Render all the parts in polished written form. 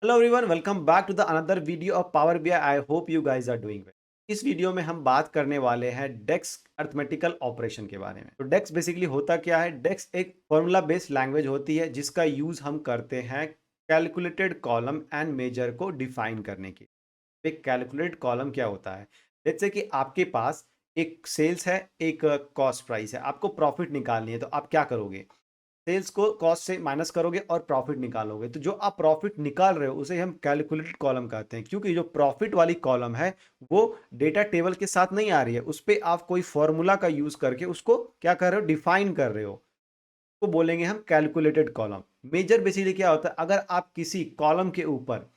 Hello everyone, welcome back to the another video of power BI. I hope you guys are doing well. इस video में हम बात करने वाले हैं डेक्स अर्थमेटिकल ऑपरेशन के बारे में। तो डेक्स बेसिकली होता क्या है? डेक्स एक फॉर्मूला बेस्ड लैंग्वेज होती है जिसका यूज हम करते हैं कैलकुलेटेड कॉलम एंड मेजर को डिफाइन करने के लिए। एक कैलकुलेटेड कॉलम क्या होता है? जैसे कि आपके पास एक सेल्स है, एक कॉस्ट प्राइस है, आपको प्रॉफिट निकालनी है। तो आप क्या करोगे? सेल्स को कॉस्ट से माइनस करोगे और प्रॉफिट निकालोगे। तो जो आप प्रॉफिट निकाल रहे हो उसे हम कैलकुलेटेड कॉलम कहते हैं, क्योंकि जो प्रॉफिट वाली कॉलम है वो डेटा टेबल के साथ नहीं आ रही है, उस पर आप कोई फॉर्मूला का यूज करके उसको क्या कर रहे हो? डिफाइन कर रहे हो। तो बोलेंगे हम कैलकुलेटेड कॉलम। मेजर बेसिकली क्या होता है? अगर आप किसी कॉलम के ऊपर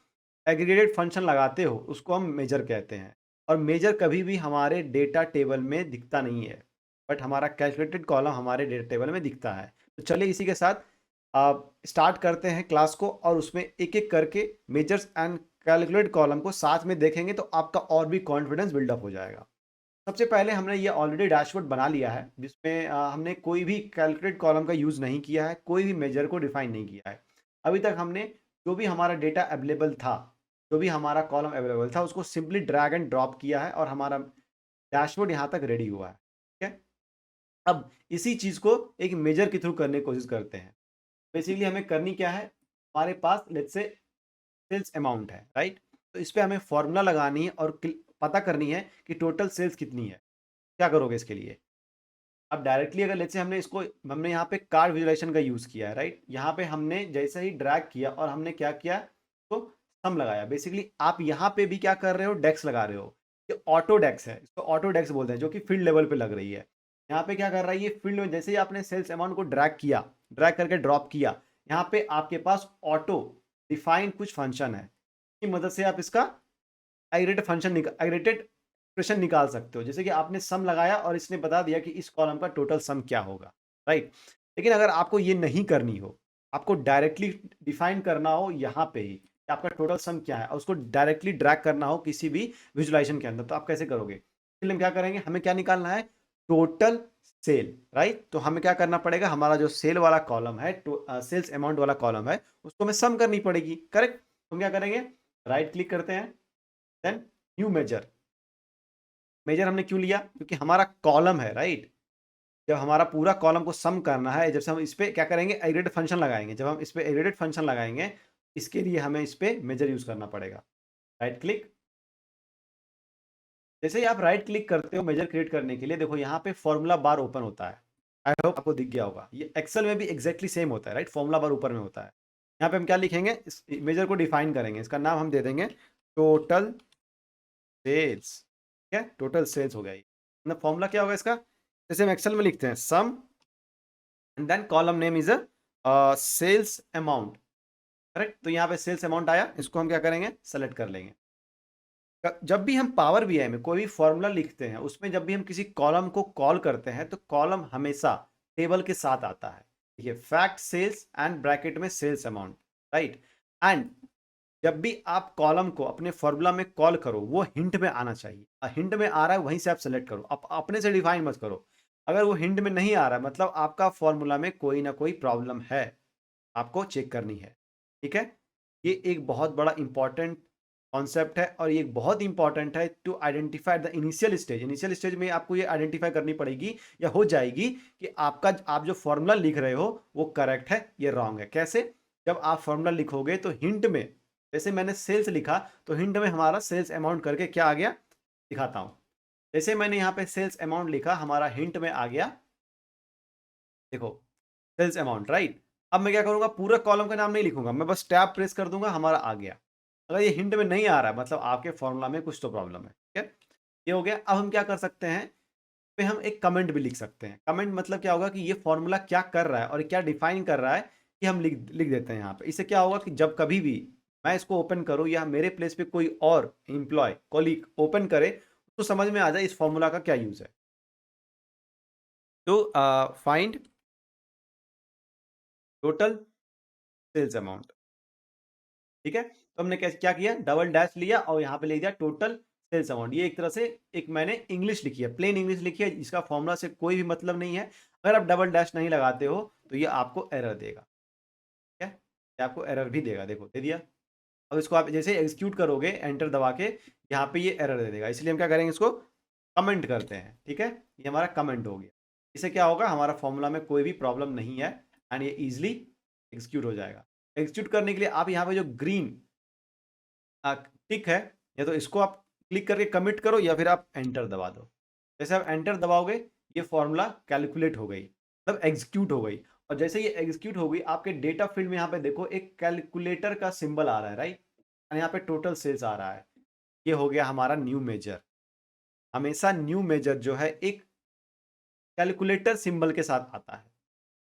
एग्रीगेटेड फंक्शन लगाते हो उसको हम मेजर कहते हैं। और मेजर कभी भी हमारे डेटा टेबल में दिखता नहीं है, बट हमारा कैलकुलेटेड कॉलम हमारे डेटा टेबल में दिखता है। तो चलिए इसी के साथ आप स्टार्ट करते हैं क्लास को, और उसमें एक एक करके मेजर्स एंड कैलकुलेट कॉलम को साथ में देखेंगे तो आपका और भी कॉन्फिडेंस बिल्डअप हो जाएगा। सबसे पहले हमने ये ऑलरेडी डैशबोर्ड बना लिया है जिसमें हमने कोई भी कैलकुलेट कॉलम का यूज़ नहीं किया है, कोई भी मेजर को डिफाइन नहीं किया है। अभी तक हमने जो भी हमारा डेटा अवेलेबल था, जो भी हमारा कॉलम अवेलेबल था, उसको सिंपली ड्रैग एंड ड्रॉप किया है और हमारा डैशबोर्ड यहाँ तक रेडी हुआ है। ठीक है। अब इसी चीज़ को एक मेजर के थ्रू करने की कोशिश करते हैं। बेसिकली हमें करनी क्या है? हमारे पास लेट्स से सेल्स अमाउंट है, राइट? तो इस पे हमें फॉर्मूला लगानी है और पता करनी है कि टोटल सेल्स कितनी है। क्या करोगे इसके लिए? अब डायरेक्टली अगर लेट्स से हमने यहाँ पे कार्ड विजुलाइजेशन का यूज़ किया है, राइट? यहाँ पे हमने जैसे ही ड्रैग किया और हमने क्या किया, तो सम लगाया। बेसिकली आप यहाँ पे भी क्या कर रहे हो? डेक्स लगा रहे हो। ये ऑटो डेक्स है, इसको ऑटो डेक्स बोलते हैं, जो कि फील्ड लेवल पे लग रही है। यहाँ पे क्या कर रहा है? ये फील्ड में जैसे ही आपने सेल्स अमाउंट को ड्रैग किया, ड्रैग करके ड्रॉप किया, यहाँ पे आपके पास ऑटो डिफाइन कुछ फंक्शन है की मदद से आप इसका एग्रेगेटेड एक्सप्रेशन निकाल सकते हो। जैसे कि आपने सम लगाया और इसने बता दिया कि इस कॉलम का टोटल सम क्या होगा, राइट? लेकिन अगर आपको ये नहीं करनी हो, आपको डायरेक्टली डिफाइन करना हो यहाँ पे ही कि आपका टोटल सम क्या है और उसको डायरेक्टली ड्रैग करना हो किसी भी विजुलाइजेशन के अंदर, तो आप कैसे करोगे? इसके लिए हम क्या करेंगे? हमें क्या निकालना है? Total sale, right? तो हमें क्या करना पड़ेगा? हमारा जो सेल वाला कॉलम है, सेल्स अमाउंट वाला कॉलम है, उसको हमें सम करनी पड़ेगी। करेक्ट? तो हम क्या करेंगे? राइट क्लिक करते हैं, देन न्यू मेजर। मेजर हमने क्यों लिया? क्योंकि हमारा कॉलम है, राइट? जब हमारा पूरा कॉलम को सम करना है, जब से हम इस पे क्या करेंगे? एग्रीगेटेड फंक्शन लगाएंगे। जब हम इस पे एग्रीगेटेड फंक्शन लगाएंगे, इसके लिए हमें इस पे मेजर यूज करना पड़ेगा। Right click. जैसे ही आप राइट क्लिक करते हो मेजर क्रिएट करने के लिए, देखो यहाँ पे फॉर्मूला बार ओपन होता है। आई होप आपको दिख गया होगा। ये एक्सेल में भी एग्जैक्टली सेम होता है, राइट? फॉर्मूला बार ऊपर में होता है। यहाँ पे हम क्या लिखेंगे? इस मेजर को डिफाइन करेंगे। इसका नाम हम दे देंगे टोटल सेल्स। ठीक है, टोटल सेल्स हो गया ये। मतलब फॉर्मूला क्या होगा इसका? जैसे हम एक्सेल में लिखते हैं sum and then column name is a sales amount. Correct? तो यहाँ पे सेल्स अमाउंट आया, इसको हम क्या करेंगे? सेलेक्ट कर लेंगे। जब भी हम पावर बीआई में कोई भी फॉर्मूला लिखते हैं, उसमें जब भी हम किसी कॉलम को कॉल करते हैं तो कॉलम हमेशा टेबल के साथ आता है। देखिए, फैक्ट सेल्स एंड ब्रैकेट में सेल्स अमाउंट, राइट? एंड जब भी आप कॉलम को अपने फॉर्मूला में कॉल करो, वो हिंट में आना चाहिए। हिंट में आ रहा है वहीं से आप सेलेक्ट करो, आप अपने से डिफाइन मत करो। अगर वो हिंट में नहीं आ रहा है, मतलब आपका फॉर्मूला में कोई ना कोई प्रॉब्लम है, आपको चेक करनी है। ठीक है? ये एक बहुत बड़ा इंपॉर्टेंट कॉन्सेप्ट है, और ये बहुत इंपॉर्टेंट है to identify the initial stage. Initial stage में आपको ये आइडेंटिफाई करनी पड़ेगी या हो जाएगी कि आप जो फॉर्मूला लिख रहे हो वो करेक्ट है, ये रॉन्ग है। कैसे? जब आप फॉर्मूला लिखोगे तो हिंट में, जैसे मैंने सेल्स लिखा तो हिंट में हमारा सेल्स अमाउंट करके क्या आ गया, दिखाता हूं। जैसे मैंने यहाँ पे सेल्स अमाउंट लिखा, हमारा हिंट में आ गया, देखो, सेल्स अमाउंट, राइट? अब मैं क्या करूंगा? पूरा कॉलम का नाम नहीं लिखूंगा, मैं बस टैब प्रेस कर दूंगा, हमारा आ गया। अगर ये हिंट में नहीं आ रहा है, मतलब आपके फॉर्मूला में कुछ तो प्रॉब्लम है। ठीक है, ये हो गया। अब हम क्या कर सकते हैं? पे हम एक कमेंट भी लिख सकते हैं। कमेंट मतलब क्या होगा कि ये फॉर्मूला क्या कर रहा है और क्या डिफाइन कर रहा है, कि हम लिख लिख देते हैं यहाँ पे। इससे क्या होगा कि जब कभी भी मैं इसको ओपन करूँ या मेरे प्लेस पे कोई और एम्प्लॉय कॉलीग ओपन करे, तो समझ में आ जाए इस फॉर्मूला का क्या यूज है। तो फाइंड टोटल सेल्स अमाउंट। ठीक है, तो हमने कैसे क्या किया? डबल डैश लिया और यहाँ पे ले दिया टोटल सेल्स अमाउंट। ये एक तरह से एक मैंने इंग्लिश लिखी है, प्लेन इंग्लिश लिखी है, इसका फॉर्मूला से कोई भी मतलब नहीं है। अगर आप डबल डैश नहीं लगाते हो तो ये आपको एरर देगा। ठीक है, ये आपको एरर भी देगा। देखो, दे दिया। अब इसको आप जैसे एग्जीक्यूट करोगे एंटर दबा के, यहाँ पे ये एरर दे देगा, इसलिए हम क्या करेंगे, इसको कमेंट करते हैं। ठीक है, ये हमारा कमेंट हो गया। इससे क्या होगा, हमारा फॉर्मूला में कोई भी प्रॉब्लम नहीं है एंड ये इजिली एग्जीक्यूट हो जाएगा। एग्जीक्यूट करने के लिए आप यहाँ पे जो ग्रीन टिक है, या तो इसको आप क्लिक करके कमिट करो या फिर आप एंटर दबा दो। जैसे आप एंटर दबाओगे ये फॉर्मूला कैलकुलेट हो गई, मतलब एग्जीक्यूट हो गई। और जैसे ये एग्जीक्यूट हो गई, आपके डेटा फील्ड में यहाँ पे देखो एक कैलकुलेटर का सिंबल आ रहा है, राइट, और यहाँ पे टोटल सेल्स आ रहा है। ये हो गया हमारा न्यू मेजर। हमेशा न्यू मेजर जो है एक कैलकुलेटर सिंबल के साथ आता है।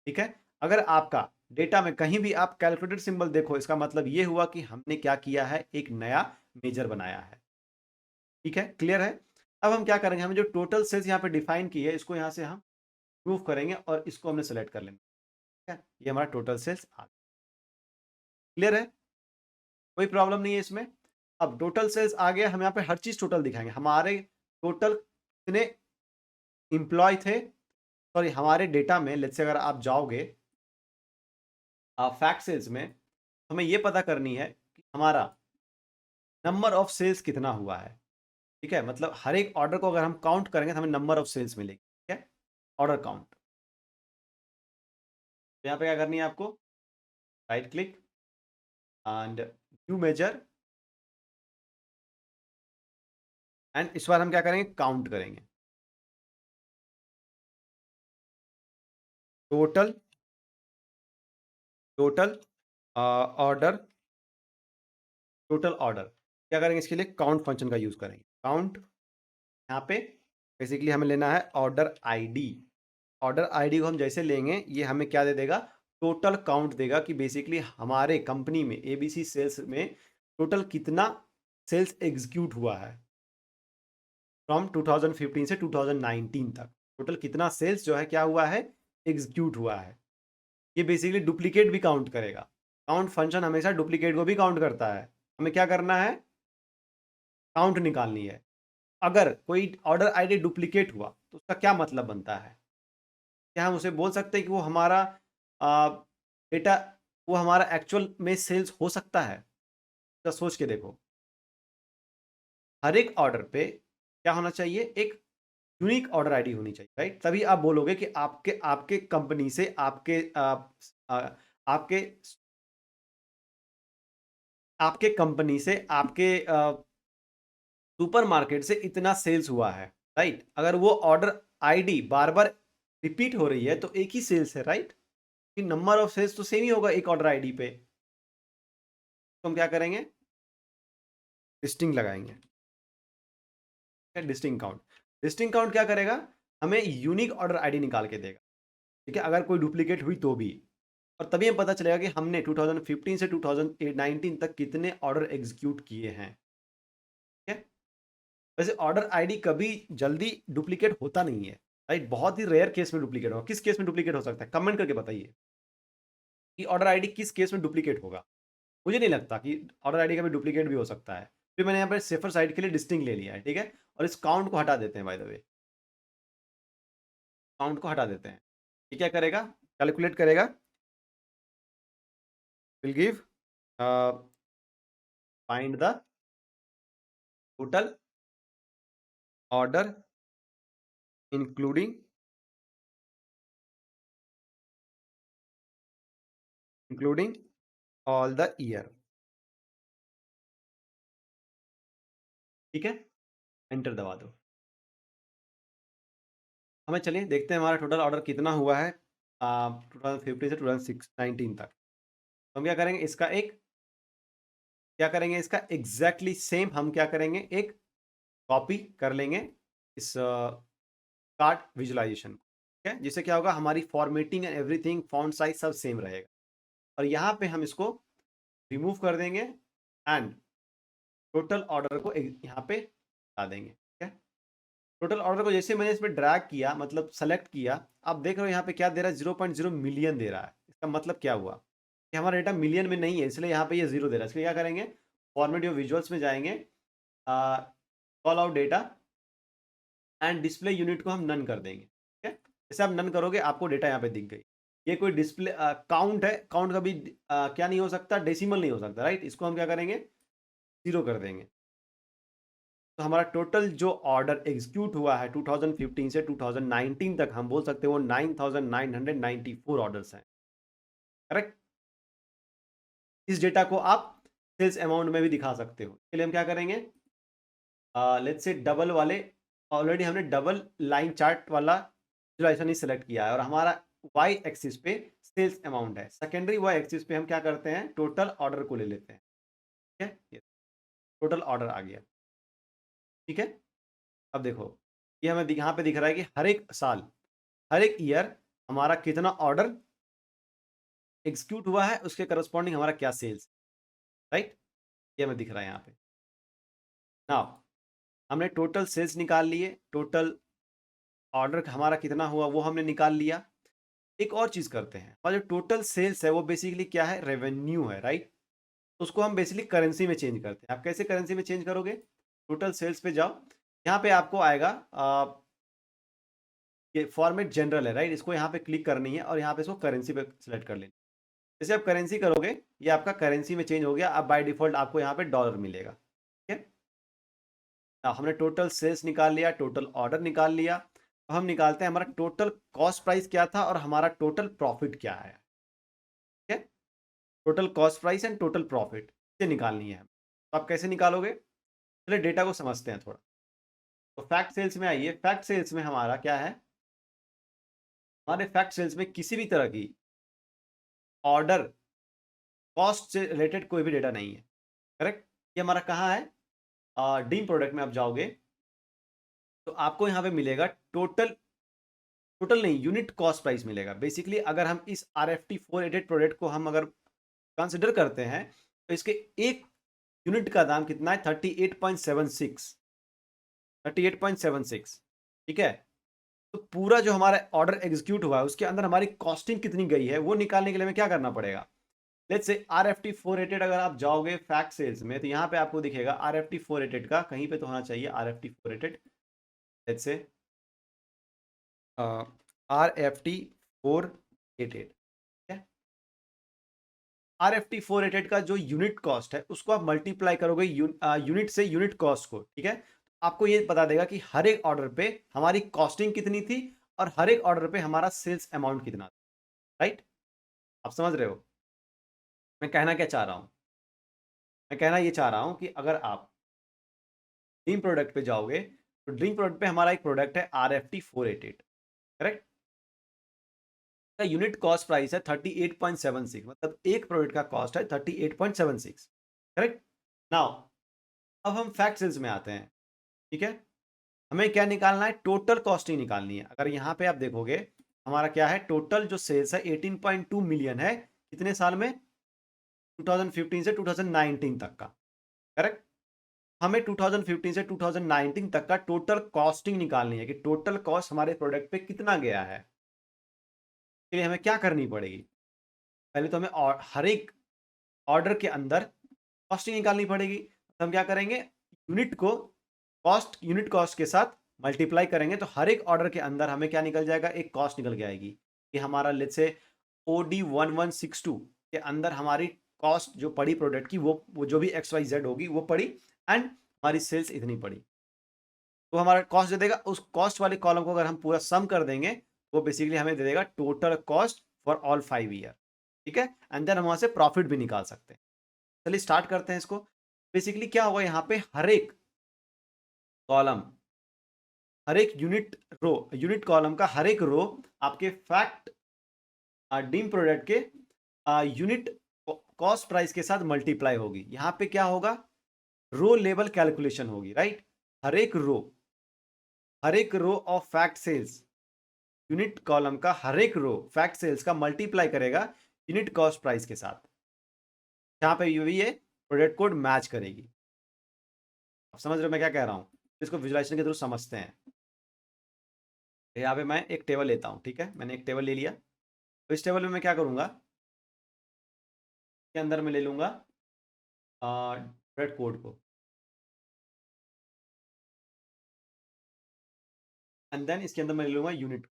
ठीक है, अगर आपका डेटा में कहीं भी आप कैलकुलेटर सिंबल देखो, इसका मतलब ये हुआ कि हमने क्या किया है, एक नया मेजर बनाया है। ठीक है, क्लियर है। अब हम क्या करेंगे, हमें जो टोटल सेल्स यहाँ पे डिफाइन की है, इसको यहाँ से हम रिमूव करेंगे और इसको हमने सेलेक्ट कर लेंगे। ठीक है, ये हमारा टोटल सेल्स आ गया। क्लियर है, कोई प्रॉब्लम नहीं है इसमें। अब टोटल सेल्स आ गया, हम यहाँ पे हर चीज टोटल दिखाएंगे। हमारे टोटल कितने इंप्लॉय थे, सॉरी हमारे डेटा में, लेट्स से अगर आप जाओगे फैक्ट सेल्स में, हमें ये पता करनी है कि हमारा नंबर ऑफ सेल्स कितना हुआ है। ठीक है, मतलब हर एक ऑर्डर को अगर हम काउंट करेंगे तो हमें नंबर ऑफ सेल्स मिलेगी। ठीक है, ऑर्डर काउंट। तो यहाँ पे क्या करनी है आपको, right click and new measure, and इस बार हम क्या करेंगे, काउंट करेंगे। Total total order, total order क्या करेंगे, इसके लिए काउंट फंक्शन का यूज करेंगे। काउंट, यहाँ पे बेसिकली हमें लेना है ऑर्डर आईडी। ऑर्डर आईडी को हम जैसे लेंगे, ये हमें क्या दे देगा, टोटल काउंट देगा कि बेसिकली हमारे कंपनी में एबीसी सेल्स में टोटल कितना सेल्स एग्जीक्यूट हुआ है फ्रॉम 2015 से 2019 तक। टोटल कितना सेल्स जो है क्या हुआ है, एग्जीक्यूट हुआ है। ये बेसिकली डुप्लीकेट भी काउंट करेगा। काउंट फंक्शन हमेशा डुप्लीकेट को भी काउंट करता है। हमें क्या करना है, काउंट निकालनी है। अगर कोई ऑर्डर आईडी डुप्लीकेट हुआ तो उसका क्या मतलब बनता है, क्या हम उसे बोल सकते हैं कि वो हमारा डेटा, वो हमारा एक्चुअल में सेल्स हो सकता है। तो सोच के देखो, हर एक ऑर्डर पे क्या होना चाहिए, एक यूनिक ऑर्डर आईडी होनी चाहिए, राइट। तभी आप बोलोगे कि आपके आपके कंपनी से आपके आपके कंपनी से आपके सुपरमार्केट से इतना सेल्स हुआ है, राइट। अगर वो ऑर्डर आईडी बार बार रिपीट हो रही है तो एक ही सेल्स है, राइट। नंबर ऑफ सेल्स तो सेम ही होगा एक ऑर्डर आईडी पे। तो हम क्या करेंगे, डिस्टिंग लगाएंगे। डिस्टिंग काउंट, डिस्टिंग काउंट क्या करेगा, हमें यूनिक ऑर्डर आईडी निकाल के देगा। ठीक है, अगर कोई डुप्लीकेट हुई तो भी, और तभी हमें पता चलेगा कि हमने 2015 से 2019 तक कितने ऑर्डर एग्जीक्यूट किए हैं। ठीक है, वैसे ऑर्डर आईडी कभी जल्दी डुप्लीकेट होता नहीं है, राइट। बहुत ही रेयर केस में डुप्लीकेट होगा। किस केस में डुप्लीकेट हो सकता है, कमेंट करके बताइए कि ऑर्डर आईडी किस केस में डुप्लीकेट होगा। मुझे नहीं लगता कि ऑर्डर आईडी का भी डुप्लीकेट भी हो सकता है। फिर मैंने यहाँ पर सेफर साइड के लिए डिस्टिंग ले लिया है। ठीक है, और इस काउंट को हटा देते हैं, बाय द वे काउंट को हटा देते हैं। ये क्या करेगा, कैलकुलेट करेगा, will give find the total order including all the year. ठीक है, एंटर दबा दो। हमें चलिए देखते हैं हमारा टोटल ऑर्डर कितना हुआ है 2015 से 2019 तक। तो हम क्या करेंगे, इसका एक क्या करेंगे, इसका एग्जैक्टली सेम हम क्या करेंगे, एक कॉपी कर लेंगे इस कार्ड विजुलाइजेशन को। ठीक है, जिससे क्या होगा, हमारी formatting and everything, font size सब सेम रहेगा। और यहाँ पे हम इसको रिमूव कर देंगे एंड टोटल ऑर्डर को यहाँ पे ला देंगे। ठीक है, टोटल ऑर्डर को जैसे मैंने इसमें ड्रैग किया, मतलब सेलेक्ट किया, आप देख रहे हो यहाँ पे क्या दे रहा है, 0.0 मिलियन दे रहा है। इसका मतलब क्या हुआ कि हमारा डेटा मिलियन में नहीं है, इसलिए यहाँ पे ये जीरो दे रहा है। इसलिए क्या करेंगे, फॉर्मेट योर विजुअल्स में जाएंगे, call out data and display unit को हम नन कर देंगे। ठीक है, जैसे आप नन करोगे आपको डेटा यहाँ पे दिख गई। ये कोई डिस्प्ले काउंट है, काउंट कभी क्या नहीं हो सकता, डेसिमल नहीं हो सकता, राइट। इसको हम क्या करेंगे, 0 कर देंगे, तो हमारा टोटल जो ऑर्डर एग्जीक्यूट हुआ है 2015 से 2019 तक, हम बोल सकते हैं वो 9,994 ऑर्डर्स हैं। करेक्ट। इस डेटा को आप सेल्स अमाउंट में भी दिखा सकते हो। इसके लिए हम क्या करेंगे, लेट्स से डबल वाले, ऑलरेडी हमने डबल लाइन चार्ट वाला विजुअलाइजेशन ही सेलेक्ट किया है और हमारा वाई एक्सिस पे सेल्स अमाउंट है। सेकेंडरी वाई एक्सिस पे हम क्या करते हैं, टोटल ऑर्डर को ले लेते हैं। ठीक है, ये टोटल ऑर्डर आ गया। ठीक है, अब देखो ये हमें यहाँ पे दिख रहा है कि हर एक साल, हर एक ईयर हमारा कितना ऑर्डर एग्जीक्यूट हुआ है, उसके करस्पॉन्डिंग हमारा क्या सेल्स, राइट। ये हमें दिख रहा है यहाँ पे। नाउ हमने टोटल सेल्स निकाल लिए, टोटल ऑर्डर हमारा कितना हुआ वो हमने निकाल लिया। एक और चीज़ करते हैं, और जो टोटल सेल्स है वो बेसिकली क्या है, रेवेन्यू है, राइट। तो उसको हम बेसिकली करेंसी में चेंज करते हैं। आप कैसे करेंसी में चेंज करोगे, टोटल सेल्स पे जाओ, यहाँ पे आपको आएगा ये फॉर्मेट जनरल है, राइट। इसको यहाँ पे क्लिक करनी है और यहाँ पे इसको करेंसी पे सिलेक्ट कर लेनी। जैसे आप करेंसी करोगे, ये आपका करेंसी में चेंज हो गया। अब बाय डिफॉल्ट आपको यहाँ पे डॉलर मिलेगा। ठीक है, हमने टोटल सेल्स निकाल लिया, टोटल ऑर्डर निकाल लिया। अब हम निकालते हैं हमारा टोटल कॉस्ट प्राइस क्या था और हमारा टोटल प्रॉफिट क्या है। ठीक है, total cost price and total profit से निकालनी है। तो आप कैसे निकालोगे, चलिए डेटा को समझते हैं थोड़ा। तो फैक्ट सेल्स में आइए। फैक्ट सेल्स में हमारा क्या है, हमारे फैक्ट सेल्स में किसी भी तरह की ऑर्डर कॉस्ट से रिलेटेड कोई भी डेटा नहीं है। करेक्ट। ये हमारा कहाँ है, डीम प्रोडक्ट में आप जाओगे तो आपको यहाँ पे मिलेगा टोटल, टोटल नहीं, यूनिट कॉस्ट प्राइस मिलेगा। बेसिकली अगर हम इस RFT 488 प्रोडक्ट को हम अगर कंसिडर करते हैं तो इसके एक यूनिट का दाम कितना है, 38.76, 38.76। ठीक है, तो पूरा जो हमारा ऑर्डर एग्जीक्यूट हुआ है उसके अंदर हमारी कॉस्टिंग कितनी गई है वो निकालने के लिए हमें क्या करना पड़ेगा। लेट्स से RFT 488 अगर आप जाओगे फैक्ट सेल्स में तो यहाँ पे आपको दिखेगा RFT 488 का कहीं पे तो होना चाहिए RFT 488। Let's say RFT 488, RFT 488 का जो यूनिट कॉस्ट है उसको आप मल्टीप्लाई करोगे यूनिट से यूनिट कॉस्ट को। ठीक है, आपको ये बता देगा कि हर एक ऑर्डर पे हमारी कॉस्टिंग कितनी थी और हर एक ऑर्डर पे हमारा सेल्स अमाउंट कितना था, राइट। आप समझ रहे हो मैं कहना क्या चाह रहा हूं। मैं कहना ये चाह रहा हूं कि अगर आप ड्रीम प्रोडक्ट पे जाओगे तो ड्रीम प्रोडक्ट पे हमारा एक प्रोडक्ट है RFT 488, करेक्ट। का यूनिट कॉस्ट प्राइस है 38.76, मतलब एक प्रोडक्ट का कॉस्ट है 38.76। करेक्ट। नाउ अब हम फैक्ट सेल्स में आते हैं। ठीक है, हमें क्या निकालना है, टोटल कॉस्टिंग निकालनी है। अगर यहाँ पे आप देखोगे हमारा क्या है, टोटल जो सेल्स है 18.2 मिलियन है, कितने साल में, 2015 से 2019 तक का। करेक्ट। हमें 2015 से 2019 तक का टोटल कॉस्टिंग निकालनी है कि टोटल कॉस्ट हमारे प्रोडक्ट पे कितना गया है। इसके लिए हमें क्या करनी पड़ेगी, पहले तो हमें हर एक ऑर्डर के अंदर कॉस्टिंग निकालनी पड़ेगी। तो हम क्या करेंगे, यूनिट को कॉस्ट, यूनिट कॉस्ट के साथ मल्टीप्लाई करेंगे तो हर एक ऑर्डर के अंदर हमें क्या निकल जाएगा, एक कॉस्ट निकल के आएगी कि हमारा लेट्स से OD1162 के अंदर हमारी कॉस्ट जो पड़ी प्रोडक्ट की वो जो भी XYZ होगी वो पड़ी एंड हमारी सेल्स इतनी पड़ी। तो हमारा कॉस्ट दे देगा, उस कॉस्ट वाले कॉलम को अगर हम पूरा सम कर देंगे वो बेसिकली हमें दे देगा total cost for all 5 year. ठीक है, एंड देन हम वहां से प्रॉफिट भी निकाल सकते हैं। चलिए स्टार्ट करते हैं इसको। बेसिकली क्या होगा, यहाँ पे हर एक कॉलम, हर एक यूनिट रो, यूनिट कॉलम का हर एक रो आपके फैक्ट डीम प्रोडक्ट के यूनिट कॉस्ट प्राइस के साथ मल्टीप्लाई होगी। यहाँ पे क्या होगा, रो लेवल कैलकुलेशन होगी, राइट। हर एक रो, हर एक row of fact sales, unit column का हर एक रो फैक्ट सेल्स का मल्टीप्लाई करेगा यूनिट कॉस्ट प्राइस के साथ, जहाँ पे ये प्रोडक्ट कोड मैच करेगी। आप समझ रहे हो मैं क्या कह रहा हूँ, इसको विजुलाइजेशन के थ्रू समझते हैं। तो यहाँ पे मैं एक टेबल लेता हूँ। ठीक है, मैंने एक टेबल ले लिया, तो इस टेबल में मैं क्या करूँगा, के अंदर मैं ले लूँगा प्रोडक्ट कोड को, एंड देन इसके अंदर मैं ले लूँगा यूनिट।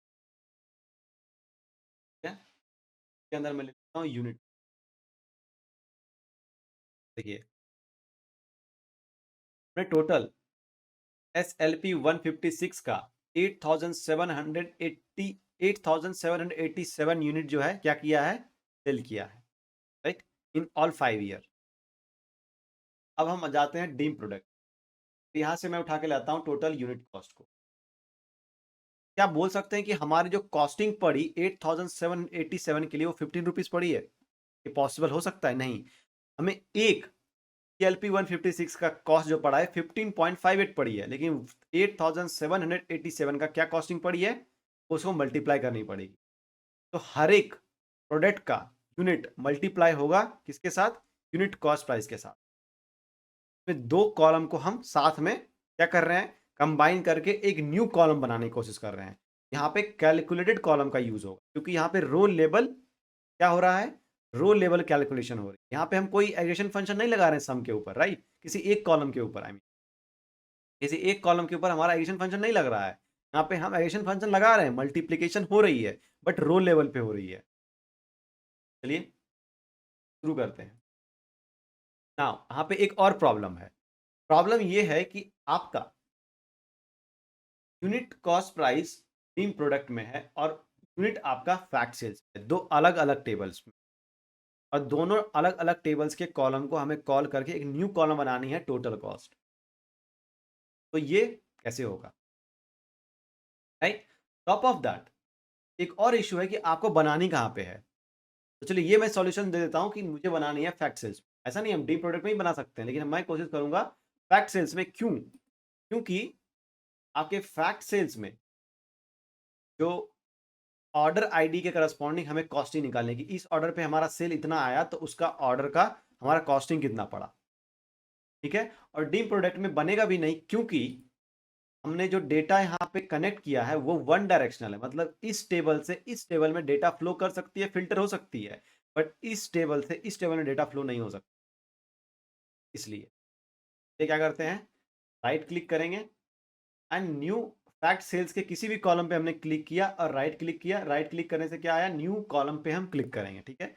ठीक है, इसके अंदर मैं ले लेता हूँ यूनिट। देखिए हमने टोटल SLP 156 का 8787 यूनिट जो है क्या किया है, सेल किया है, राइट, इन ऑल 5 ईयर। अब हम जाते हैं डीम प्रोडक्ट। यहाँ से मैं उठा के लाता हूँ टोटल यूनिट कॉस्ट को। क्या बोल सकते हैं कि हमारी जो कॉस्टिंग पड़ी 8787 के लिए वो 15 रुपीज पड़ी है? ये पॉसिबल हो सकता है? नहीं। हमें एक TLP 156 का कॉस्ट जो पड़ा है 15.58 पड़ी है, लेकिन 8787 का क्या कॉस्टिंग पड़ी है, उसको मल्टीप्लाई करनी पड़ेगी। तो हर एक प्रोडक्ट का यूनिट मल्टीप्लाई होगा किसके साथ? यूनिट कॉस्ट प्राइस के साथ। में दो कॉलम को हम साथ में क्या कर रहे हैं, कंबाइन करके एक न्यू कॉलम बनाने की कोशिश कर रहे हैं। यहाँ पे कैलकुलेटेड कॉलम का यूज होगा, क्योंकि यहाँ पे रो लेवल क्या हो रहा है, रो लेवल कैलकुलेशन हो रही है। यहाँ पे हम कोई एग्रेगेशन फंक्शन नहीं लगा रहे हैं सम के ऊपर, राइट, किसी एक कॉलम के ऊपर, आई मीन किसी एक कॉलम के ऊपर हमारा एग्रेगेशन फंक्शन नहीं लग रहा है। यहाँ पे हम एग्रेगेशन फंक्शन लगा रहे हैं, मल्टीप्लीकेशन हो रही है, बट रो लेवल पे हो रही है। चलिए शुरू करते हैं। ना यहाँ पे एक और प्रॉब्लम है। प्रॉब्लम ये है कि आपका यूनिट कॉस्ट प्राइस तीन प्रोडक्ट में है और यूनिट आपका फैक्ट सेल्स है, दो अलग अलग टेबल्स में, और दोनों अलग अलग टेबल्स के कॉलम को हमें कॉल करके एक न्यू कॉलम बनानी है टोटल कॉस्ट। तो ये कैसे होगा, राइट? टॉप ऑफ दैट एक और इशू है कि आपको बनानी कहाँ पे है। तो चलिए ये मैं सॉल्यूशन दे देता हूँ कि मुझे बनानी है फैक्ट सेल्स। ऐसा नहीं, हम डी प्रोडक्ट में ही बना सकते हैं, लेकिन मैं कोशिश करूंगा फैक्ट सेल्स में। क्यों? क्योंकि आपके फैक्ट सेल्स में जो ऑर्डर आईडी के करस्पॉन्डिंग हमें कॉस्टिंग निकालने की, इस ऑर्डर पे हमारा सेल इतना आया तो उसका ऑर्डर का हमारा कॉस्टिंग कितना पड़ा, ठीक है। और डीम प्रोडक्ट में बनेगा भी नहीं, क्योंकि हमने जो डेटा यहाँ पे कनेक्ट किया है वो वन डायरेक्शनल है। मतलब इस टेबल से इस टेबल में डेटा फ्लो कर सकती है, फिल्टर हो सकती है, बट इस टेबल से इस टेबल में डेटा फ्लो नहीं हो सकता। इसलिए ये क्या करते हैं, राइट क्लिक करेंगे एंड न्यू फैक्ट सेल्स के किसी भी कॉलम पे हमने क्लिक किया और राइट क्लिक किया। राइट क्लिक करने से क्या आया, न्यू कॉलम पे हम क्लिक करेंगे, ठीक है।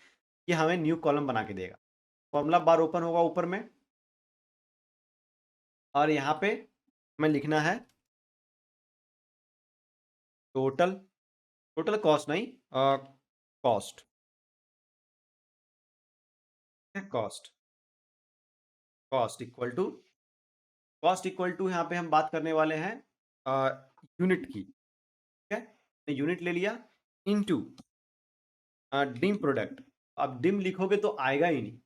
ये हमें न्यू कॉलम बना के देगा। फॉर्मूला बार ओपन होगा ऊपर में, और यहाँ पे हमें लिखना है टोटल, टोटल कॉस्ट नहीं, cost, cost, cost equal to, cost equal to यहाँ पे हम बात करने वाले हैं यूनिट की, ठीक है। यूनिट ले लिया इनटू डिम प्रोडक्ट। अब डिम लिखोगे तो आएगा ही नहीं।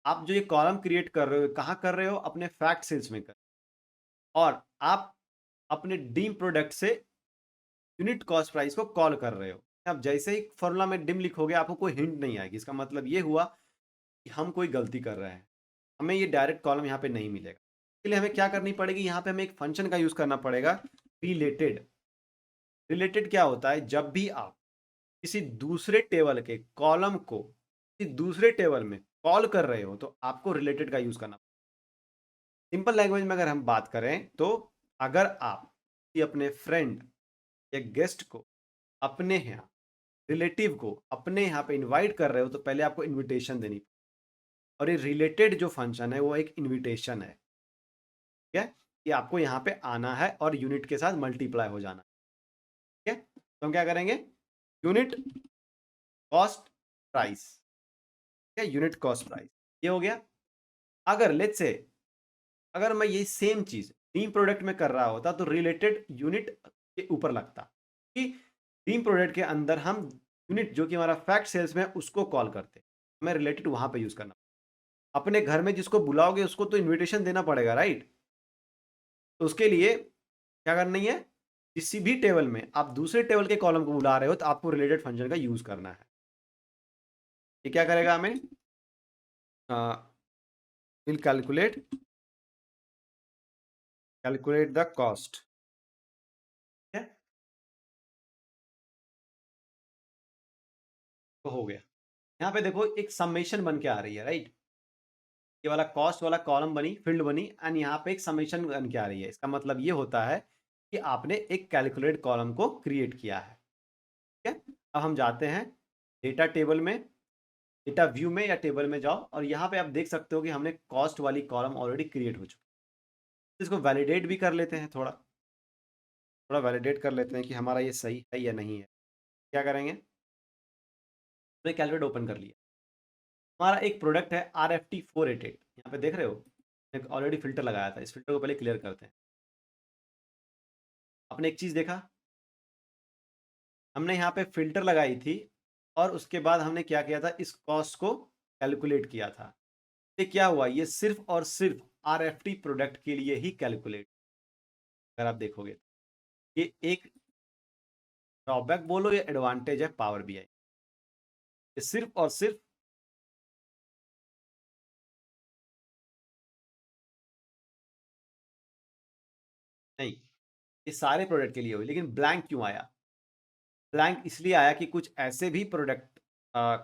आप जो ये कॉलम क्रिएट कर रहे हो कहाँ कर रहे हो, अपने फैक्ट सेल्स में कर, और आप अपने डीम प्रोडक्ट से यूनिट कॉस्ट प्राइस को कॉल कर रहे हो। अब जैसे ही फॉर्मूला में डिम लिखोगे आपको कोई हिंट नहीं आएगी, इसका मतलब ये हुआ कि हम कोई गलती कर रहे हैं, हमें ये डायरेक्ट कॉलम यहाँ पे नहीं मिलेगा। इसके लिए हमें क्या करनी पड़ेगी, यहाँ पे हमें एक फंक्शन का यूज करना पड़ेगा, रिलेटेड। रिलेटेड क्या होता है, जब भी आप किसी दूसरे टेबल के कॉलम को किसी दूसरे टेबल में कॉल कर रहे हो तो आपको रिलेटेड का यूज करना। सिंपल लैंग्वेज में अगर हम बात करें तो अगर आप किसी अपने फ्रेंड या गेस्ट को अपने यहाँ, रिलेटिव को अपने यहाँ पे इनवाइट कर रहे हो तो पहले आपको इनविटेशन देनी, और ये रिलेटेड जो फंक्शन है वो एक इनविटेशन है, ठीक है, कि आपको यहाँ पे आना है और यूनिट के साथ मल्टीप्लाई हो जाना, ठीक है। तो हम क्या करेंगे, यूनिट कॉस्ट प्राइस, ठीक है, यूनिट कॉस्ट प्राइस ये हो गया। अगर लेट्स से अगर मैं ये सेम चीज टीम प्रोडक्ट में कर रहा होता तो रिलेटेड यूनिट के ऊपर लगता, कि टीम प्रोडक्ट के अंदर हम यूनिट जो कि हमारा फैक्ट सेल्स में है उसको कॉल करते, हमें रिलेटेड वहां पे यूज करना। अपने घर में जिसको बुलाओगे उसको तो इनविटेशन देना पड़ेगा, राइट। तो उसके लिए क्या करनी है, किसी भी टेबल में आप दूसरे टेबल के कॉलम को बुला रहे हो तो आपको रिलेटेड फंक्शन का यूज करना है। ये क्या करेगा, हमें विल कैलकुलेट द कॉस्ट, ठीक है। तो हो गया। यहाँ पे देखो एक समेशन बन के आ रही है, राइट। ये वाला कॉस्ट वाला कॉलम बनी, फील्ड बनी, एंड यहाँ पे एक समेशन बन के आ रही है। इसका मतलब ये होता है कि आपने एक कैलकुलेट कॉलम को क्रिएट किया है, ठीक है। अब हम जाते हैं डेटा टेबल में, डेटा व्यू में या टेबल में जाओ, और यहाँ पे आप देख सकते हो कि हमने कॉस्ट वाली कॉलम ऑलरेडी क्रिएट हो चुकी है। इसको वैलिडेट भी कर लेते हैं, थोड़ा थोड़ा वैलिडेट कर लेते हैं कि हमारा ये सही है या नहीं है। क्या करेंगे, तो कैलकुलेट ओपन कर लिया। हमारा एक प्रोडक्ट है RFT 488, यहाँ पे देख रहे हो, एक ऑलरेडी फिल्टर लगाया था, इस फिल्टर को पहले क्लियर करते हैं। आपने एक चीज़ देखा, हमने यहाँ पे फिल्टर लगाई थी और उसके बाद हमने क्या किया था, इस कॉस्ट को कैलकुलेट किया था। ये क्या हुआ, ये सिर्फ और सिर्फ RFT प्रोडक्ट के लिए ही कैलकुलेट, अगर आप देखोगे ये एक ड्रॉबैक बोलो या एडवांटेज है पावर BI, ये सिर्फ और सिर्फ नहीं, ये सारे प्रोडक्ट के लिए हुई, लेकिन ब्लैंक क्यों आया? ब्लैंक इसलिए आया कि कुछ ऐसे भी प्रोडक्ट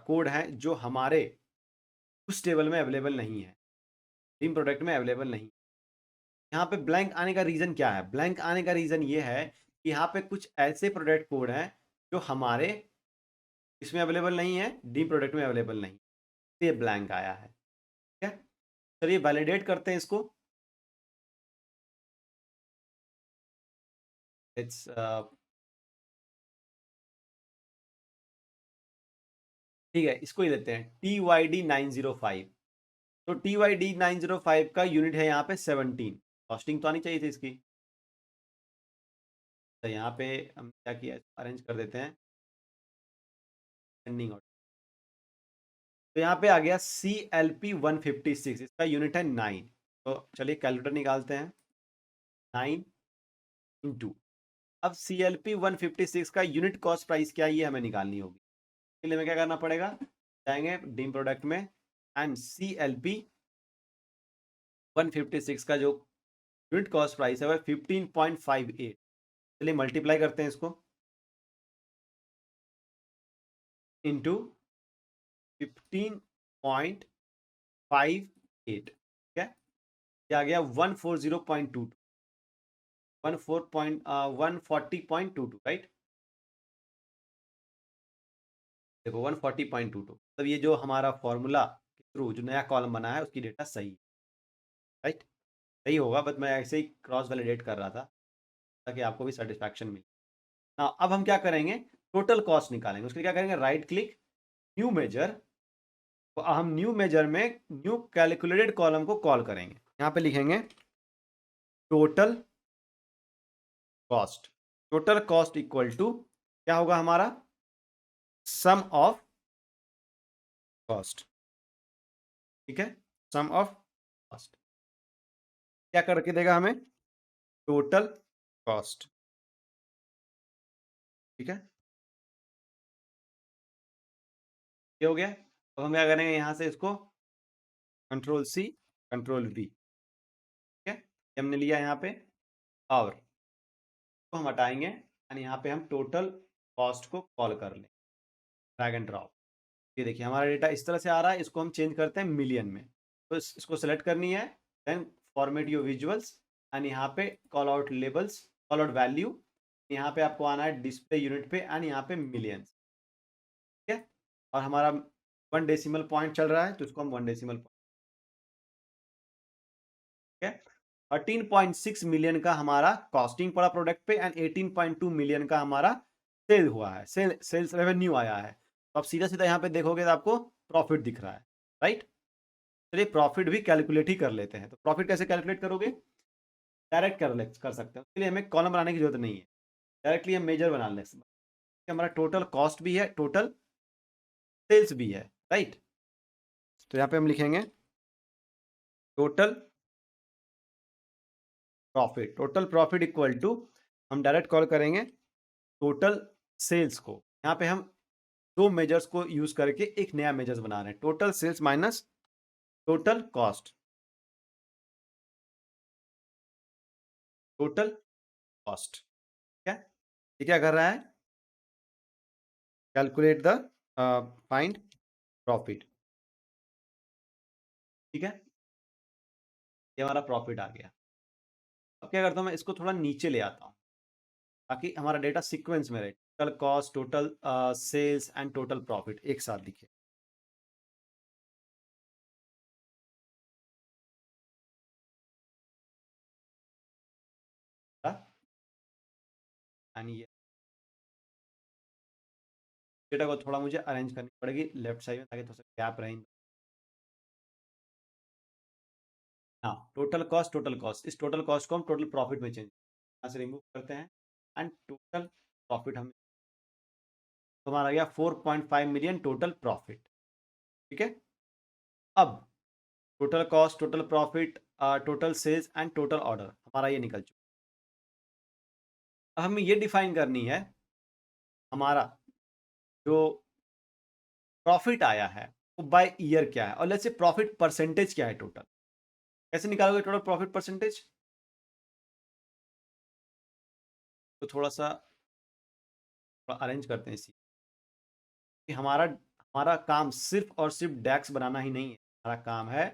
कोड हैं जो हमारे उस टेबल में अवेलेबल नहीं है, टीम प्रोडक्ट में अवेलेबल नहीं। यहाँ पे ब्लैंक आने का रीजन क्या है? ब्लैंक आने का रीजन ये है कि यहाँ पे कुछ ऐसे प्रोडक्ट कोड हैं जो हमारे इसमें अवेलेबल नहीं है, डी प्रोडक्ट में अवेलेबल नहीं, ये ब्लैंक आया है। ठीक है, चलिए वैलिडेट करते हैं इसको। इट्स ठीक है, इसको ही लेते हैं TYD 905। तो TYD 905 का यूनिट है यहाँ पे 17, कॉस्टिंग तो आनी चाहिए थी इसकी। तो यहाँ पे हम क्या किया, अरेंज कर देते हैं एंडिंग ऑर्डर। तो यहाँ पे आ गया CLP 156, इसका यूनिट है 9। तो चलिए कैलकुलेटर निकालते हैं, 9 इंटू, अब CLP 156 का यूनिट कॉस्ट प्राइस क्या है ये हमें निकालनी होगी। इसके लिए हमें क्या करना पड़ेगा, जाएंगे डीम प्रोडक्ट में एंड CLP 156 का जो यूनिट कॉस्ट प्राइस है वह 15.58। चलिए मल्टीप्लाई करते हैं इसको, इंटू 15.58, ठीक है, क्या आ गया 140.22, 140.22, राइट। देखो 140.22, मतलब ये जो हमारा फॉर्मूला के थ्रू जो नया कॉलम बना है उसकी डेटा सही, राइट, सही होगा, बट मैं ऐसे ही क्रॉस वैलिडेट कर रहा था ताकि आपको भी सेटिस्फैक्शन मिले ना। अब हम क्या करेंगे, टोटल कॉस्ट निकालेंगे। उसके लिए क्या करेंगे, राइट क्लिक, न्यू मेजर, तो हम न्यू मेजर में न्यू कैलकुलेटेड कॉलम को कॉल करेंगे। यहाँ पे लिखेंगे total cost, total cost equal to क्या होगा हमारा, सम ऑफ कॉस्ट, ठीक है, सम ऑफ कॉस्ट क्या करके देगा हमें, टोटल कॉस्ट, ठीक है, ये हो गया। अब हम क्या करेंगे, यहाँ से इसको कंट्रोल C कंट्रोल V, ठीक है, ये हमने लिया यहाँ पे, और तो हम हटाएंगे एंड यहाँ पे हम टोटल कॉस्ट को कॉल कर लें, ड्रैग एंड ड्रॉप। ये देखिए हमारा डेटा इस तरह से आ रहा है, इसको हम चेंज करते हैं मिलियन में। तो इसको सेलेक्ट करनी है, then format your visuals and यहाँ पे call out labels, call out value, यहाँ पे आपको आना है डिस्प्ले यूनिट पे एंड यहाँ पे मिलियंस, ठीक है। और हमारा 1 डेसिमल पॉइंट चल रहा है तो इसको हम 1 डेसिमल पॉइंट, ठीक है। 13.6 मिलियन का हमारा कॉस्टिंग पड़ा प्रोडक्ट पे एंड 18.2 मिलियन का हमारा सेल हुआ है, सेल्स रेवेन्यू आया है। तो आप सीधा सीधा यहाँ पे देखोगे तो आपको प्रॉफिट दिख रहा है, राइट। चलिए प्रॉफिट भी कैलकुलेट ही कर लेते हैं। तो प्रॉफिट कैसे कैलकुलेट करोगे, डायरेक्ट कर सकते हैं, उसके लिए हमें कॉलम बनाने की जरूरत नहीं है, डायरेक्टली हम मेजर बना लें। हमारा टोटल कॉस्ट भी है, टोटल सेल्स भी है, राइट। तो यहाँ पे हम लिखेंगे total profit, total profit equal to, हम डायरेक्ट कॉल करेंगे टोटल सेल्स को। यहाँ पे हम दो मेजर्स को यूज करके एक नया मेजर्स बना रहे हैं, total sales minus total cost, total cost, ठीक है। ये क्या कर रहा है, कैलकुलेट द फाइंड प्रॉफिट, ठीक है, ये हमारा प्रॉफिट आ गया। अब क्या करता हूँ, मैं इसको थोड़ा नीचे ले आता हूँ ताकि हमारा डेटा सीक्वेंस में रहे, total cost, total sales and total profit एक साथ दिखे। एंड ये डेटा को थोड़ा मुझे अरेंज करनी पड़ेगी लेफ्ट साइड में, ताकि थोड़ा सा गैप रहे। हाँ, टोटल कॉस्ट, इस टोटल कॉस्ट को हम टोटल प्रॉफिट में चेंज यहाँ से रिमूव करते हैं एंड टोटल प्रॉफिट हम, तो हमारा आ गया 4.5 मिलियन टोटल प्रॉफिट। ठीक है, अब total cost, total profit, total sales and total order हमारा ये निकल चुका। अब हमें ये डिफाइन करनी है हमारा जो प्रॉफिट आया है वो बाय ईयर क्या है, और लेट्स से प्रॉफिट परसेंटेज क्या है टोटल। कैसे निकालोगे टोटल प्रॉफिट परसेंटेज? तो थोड़ा सा अरेंज करते हैं इसी कि हमारा हमारा काम सिर्फ और सिर्फ डैक्स बनाना ही नहीं है, हमारा काम है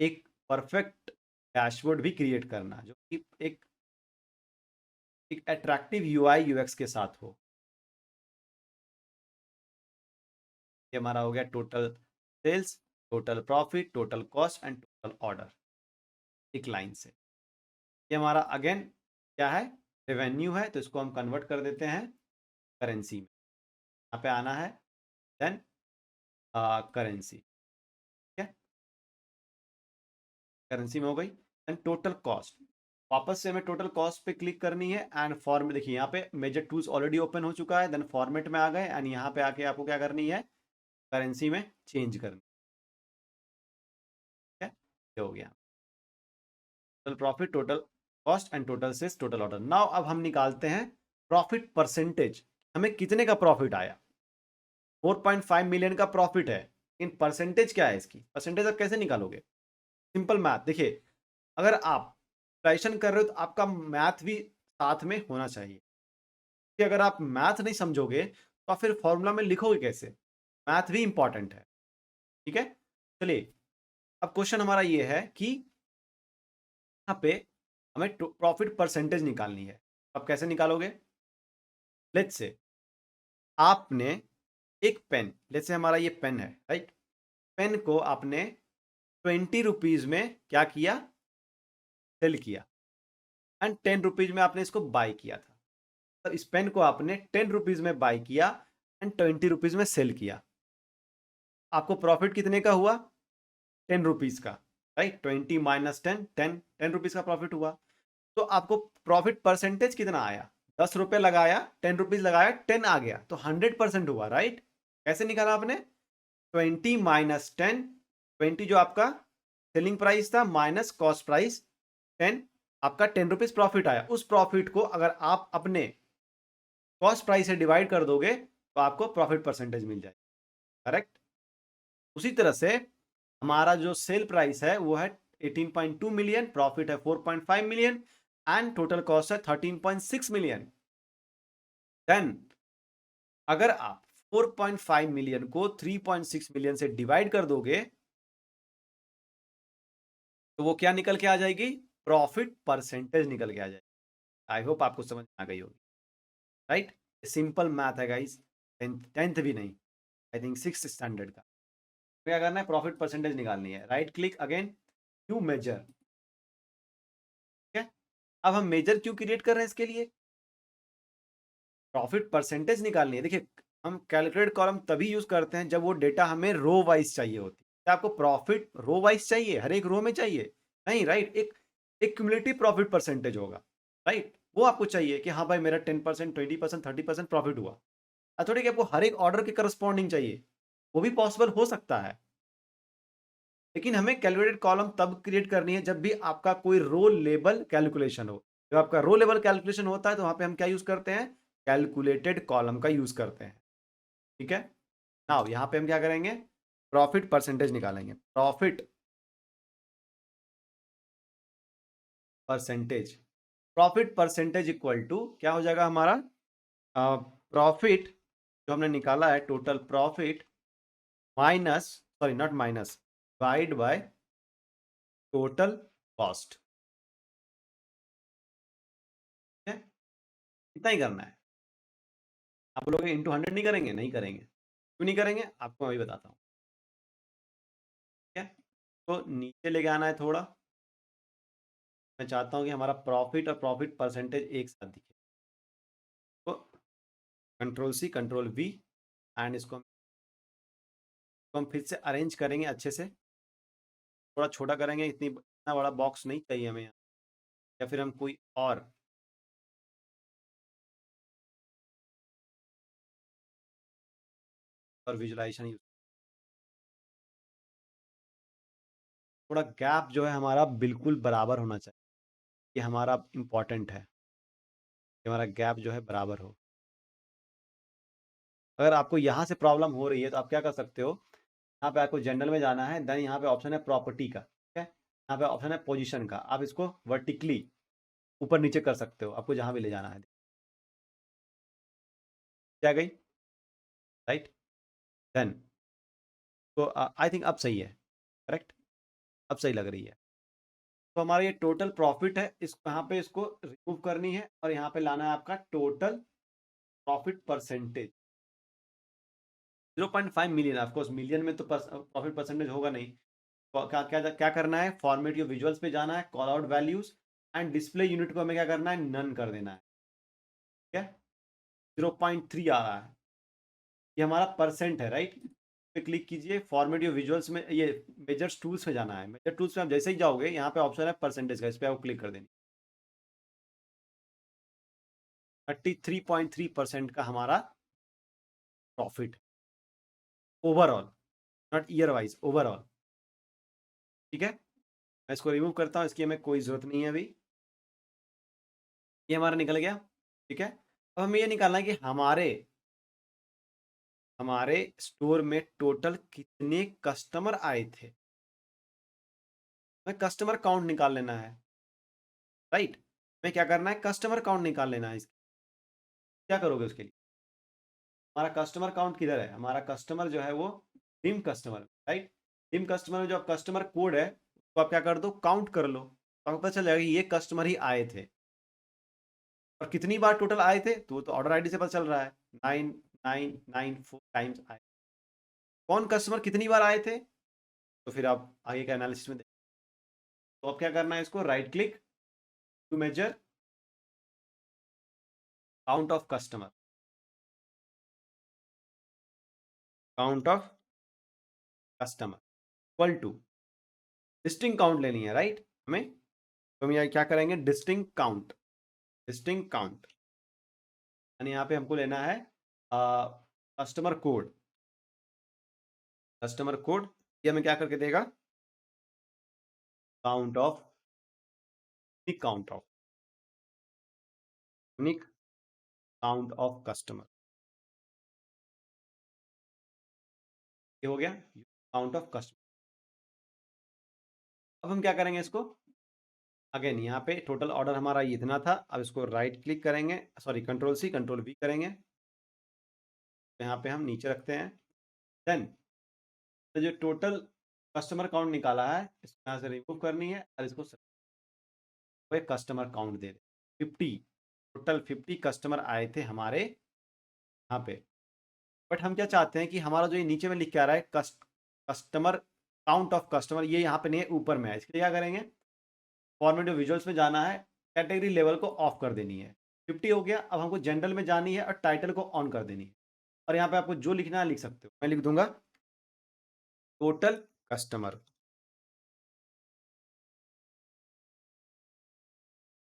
एक परफेक्ट डैशबोर्ड भी क्रिएट करना, जो कि एक अट्रैक्टिव यूआई यूएक्स के साथ हो। ये हमारा हो गया total sales, total profit, total cost and total order, एक लाइन से। ये हमारा अगेन क्या है, रेवेन्यू है, तो इसको हम कन्वर्ट कर देते हैं करेंसी में। यहाँ पे आना है देन करेंसी, ठीक है, करेंसी में हो गई। एंड टोटल कॉस्ट, वापस से हमें टोटल कॉस्ट पे क्लिक करनी है एंड फॉर्मेट, देखिए यहाँ पे मेजर टूल्स ऑलरेडी ओपन हो चुका है, देन फॉर्मेट में आ गए एंड यहाँ पे आके आपको क्या करनी है, करेंसी में चेंज करनी है। ये हो गया total profit, total cost and total sales, total order. Now अब हम निकालते हैं प्रॉफिट परसेंटेज, हमें कितने का प्रॉफिट आया। 4.5 मिलियन का प्रॉफिट है, इन परसेंटेज क्या है इसकी, परसेंटेज आप कैसे निकालोगे? सिंपल मैथ, देखिए अगर आप प्रिपरेशन कर रहे हो तो आपका मैथ भी साथ में होना चाहिए, कि अगर आप मैथ नहीं समझोगे तो आप फिर फॉर्मूला में लिखोगे कैसे? मैथ भी इंपॉर्टेंट है। ठीक है, चलिए अब क्वेश्चन हमारा ये है कि यहाँ पे हमें प्रॉफिट परसेंटेज निकालनी है। अब कैसे निकालोगे? लेट्स से आपने एक पेन, लेट्स से हमारा ये पेन है, राइट, पेन को आपने 20 रुपीज में क्या किया, सेल किया, एंड 10 रुपीज में आपने इसको बाय किया था। तो इस पेन को आपने 10 रुपीज में बाय किया एंड 20 रुपीज में सेल किया, आपको प्रॉफिट कितने का हुआ? 10 रुपीज का, राइट, 20 - 10, 10 रुपीज का प्रॉफिट हुआ। तो आपको प्रॉफिट परसेंटेज कितना आया? 10 रुपये लगाया, 10 रुपीज लगाया, 10 आ गया, तो 100% हुआ, राइट। कैसे निकाला आपने? 20 - 10, 20 जो आपका सेलिंग प्राइस था माइनस कॉस्ट प्राइस 10, आपका 10 रुपीज प्रॉफिट आया। उस प्रॉफिट को अगर आप अपने कॉस्ट प्राइस से डिवाइड कर दोगे तो आपको प्रॉफिट परसेंटेज मिल जाएगी, करेक्ट। उसी तरह से हमारा जो सेल प्राइस है वो है 18.2 मिलियन, प्रॉफिट है 4.5 मिलियन एंड टोटल कॉस्ट है 13.6 मिलियन। देन अगर आप 4.5 मिलियन को 3.6 मिलियन से डिवाइड कर दोगे तो वो क्या निकल के आ जाएगी? प्रॉफिट परसेंटेज निकल के आ जाएगी। आई होप आपको समझ आ गई होगी, राइट। सिंपल मैथ है गाइस, टेंथ भी नहीं, आई थिंक 6th स्टैंडर्ड का। क्या करना है, प्रॉफिट परसेंटेज निकालनी है, राइट क्लिक अगेन, क्यू मेजर। ठीक है, अब हम मेजर क्यों क्रिएट कर रहे हैं इसके लिए? प्रॉफिट परसेंटेज निकालनी है। देखिए हम कैलकुलेट कॉलम तभी यूज करते हैं जब वो डेटा हमें रो वाइज चाहिए होती है। क्या आपको प्रॉफिट रो वाइज चाहिए, हर एक रो में चाहिए? नहीं, राइट, एक क्यूमुलेटिव प्रॉफिट परसेंटेज होगा, राइट, वो आपको चाहिए कि हाँ भाई मेरा 10%, 20%, 30% प्रॉफिट हुआ। थोड़ी कि आपको हर एक ऑर्डर के करस्पॉन्डिंग चाहिए, वो भी पॉसिबल हो सकता है, लेकिन हमें कैलकुलेटेड कॉलम तब क्रिएट करनी है जब भी आपका कोई रो लेवल कैलकुलेशन हो। जब आपका रो लेवल कैलकुलेशन होता है तो वहां पे हम क्या यूज करते हैं, कैलकुलेटेड कॉलम का यूज करते हैं। ठीक है, नाउ यहां पे हम क्या करेंगे, प्रॉफिट परसेंटेज निकालेंगे। Profit percentage, profit percentage equal to क्या हो जाएगा हमारा, प्रॉफिट जो हमने निकाला है total profit minus, sorry not minus, divide by total cost. ठीक है, इतना ही करना है। आप लोग इंटू 100 नहीं करेंगे, नहीं करेंगे, क्यों नहीं करेंगे आपको मैं अभी बताता हूँ। ठीक है, तो नीचे लेके आना है थोड़ा, मैं चाहता हूँ कि हमारा प्रॉफिट और प्रॉफिट परसेंटेज एक साथ दिखे। Control C control V, and इसको हम फिर से अरेंज करेंगे अच्छे से, थोड़ा छोटा करेंगे, इतना बड़ा बॉक्स नहीं चाहिए हमें यहाँ। या फिर हम कोई और विजुलाइजेशन यूज, थोड़ा गैप जो है हमारा बिल्कुल बराबर होना चाहिए, ये हमारा इम्पॉर्टेंट है कि हमारा गैप जो है बराबर हो। अगर आपको यहाँ से प्रॉब्लम हो रही है तो आप क्या कर सकते हो, यहाँ पे आपको जनरल में जाना है, देन यहाँ पे ऑप्शन है प्रॉपर्टी का, ठीक है, यहाँ पे ऑप्शन है पोजीशन का, आप इसको वर्टिकली ऊपर नीचे कर सकते हो, आपको जहाँ भी ले जाना है। क्या गई, राइट, देन तो आई थिंक अब सही है, करेक्ट, अब सही लग रही है। तो हमारा ये टोटल प्रॉफिट है, इस यहाँ पे इसको रिमूव करनी है और यहाँ पे लाना है आपका total profit percentage 0.5 million. Of course million में तो प्रॉफिट परसेंटेज होगा नहीं, तो क्या क्या क्या करना है, फॉर्मेट योर विजुअल्स पे जाना है, call out values and display unit को हमें क्या करना है, नन कर देना है, ठीक है। 0.3 आ रहा है, ये हमारा परसेंट है, राइट। पे क्लिक कीजिए, फॉर्मेट योर विजुअल्स में, ये मेजर्स टूल्स में जाना है, मेजर टूल्स में आप जैसे ही जाओगे यहाँ पे ऑप्शन है परसेंटेज का, इस पे आपको क्लिक कर देनी। 33.3% का हमारा profit overall, not year wise, overall, ठीक है। मैं इसको रिमूव करता हूँ, इसकी हमें कोई जरूरत नहीं है अभी, ये हमारा निकल गया, ठीक है। अब हमें ये निकालना है कि हमारे हमारे स्टोर में टोटल कितने कस्टमर आए थे, हमें कस्टमर काउंट निकाल लेना है, राइट। हमें क्या करना है, कस्टमर काउंट निकाल लेना है। इसकी क्या करोगे उसके लिए, हमारा कस्टमर काउंट किधर है, हमारा कस्टमर जो है वो dream customer, right. Dream customer में जो कस्टमर कोड है तो आप क्या कर दो, काउंट कर लो, तो आपको पता चल जाएगा ये कस्टमर ही आए थे। और कितनी बार टोटल आए थे तो वो तो ऑर्डर आईडी से पता चल रहा है, 9994 टाइम्स आए। कौन कस्टमर कितनी बार आए थे, तो फिर आप आगे का एनालिसिस में देखें। तो अब क्या करना है, इसको right click to measure count of customer, count of customer equal to distinct count लेनी है, राइट हमें। तो हम यहाँ क्या करेंगे, डिस्टिंग काउंट, डिस्टिंग काउंट, यानी यहाँ पे हमको लेना है कस्टमर कोड, कस्टमर कोड, ये हमें क्या करके देगा, count of, count of, unique count of customer, ये हो गया काउंट ऑफ कस्टमर। अब हम क्या करेंगे इसको, अगेन यहाँ पे टोटल ऑर्डर हमारा इतना था, अब इसको राइट क्लिक करेंगे, sorry control C control V करेंगे, तो यहाँ पे हम नीचे रखते हैं, देन तो जो टोटल कस्टमर काउंट निकाला है इसको यहाँ से रिमूव करनी है और इसको customer count they they 50, total 50 customer आए थे हमारे यहाँ पे। बट हम क्या चाहते हैं कि हमारा जो ये नीचे में लिख के आ रहा है कस्टमर काउंट ऑफ कस्टमर, ये यहाँ पे नहीं है, ऊपर में है। इसके लिए क्या करेंगे, फॉर्मेट विजुअल्स में जाना है, कैटेगरी लेवल को ऑफ कर देनी है, 50 हो गया। अब हमको जनरल में जानी है और टाइटल को ऑन कर देनी है, और यहाँ पे आपको जो लिखना है लिख सकते हो, मैं लिख दूंगा टोटल कस्टमर,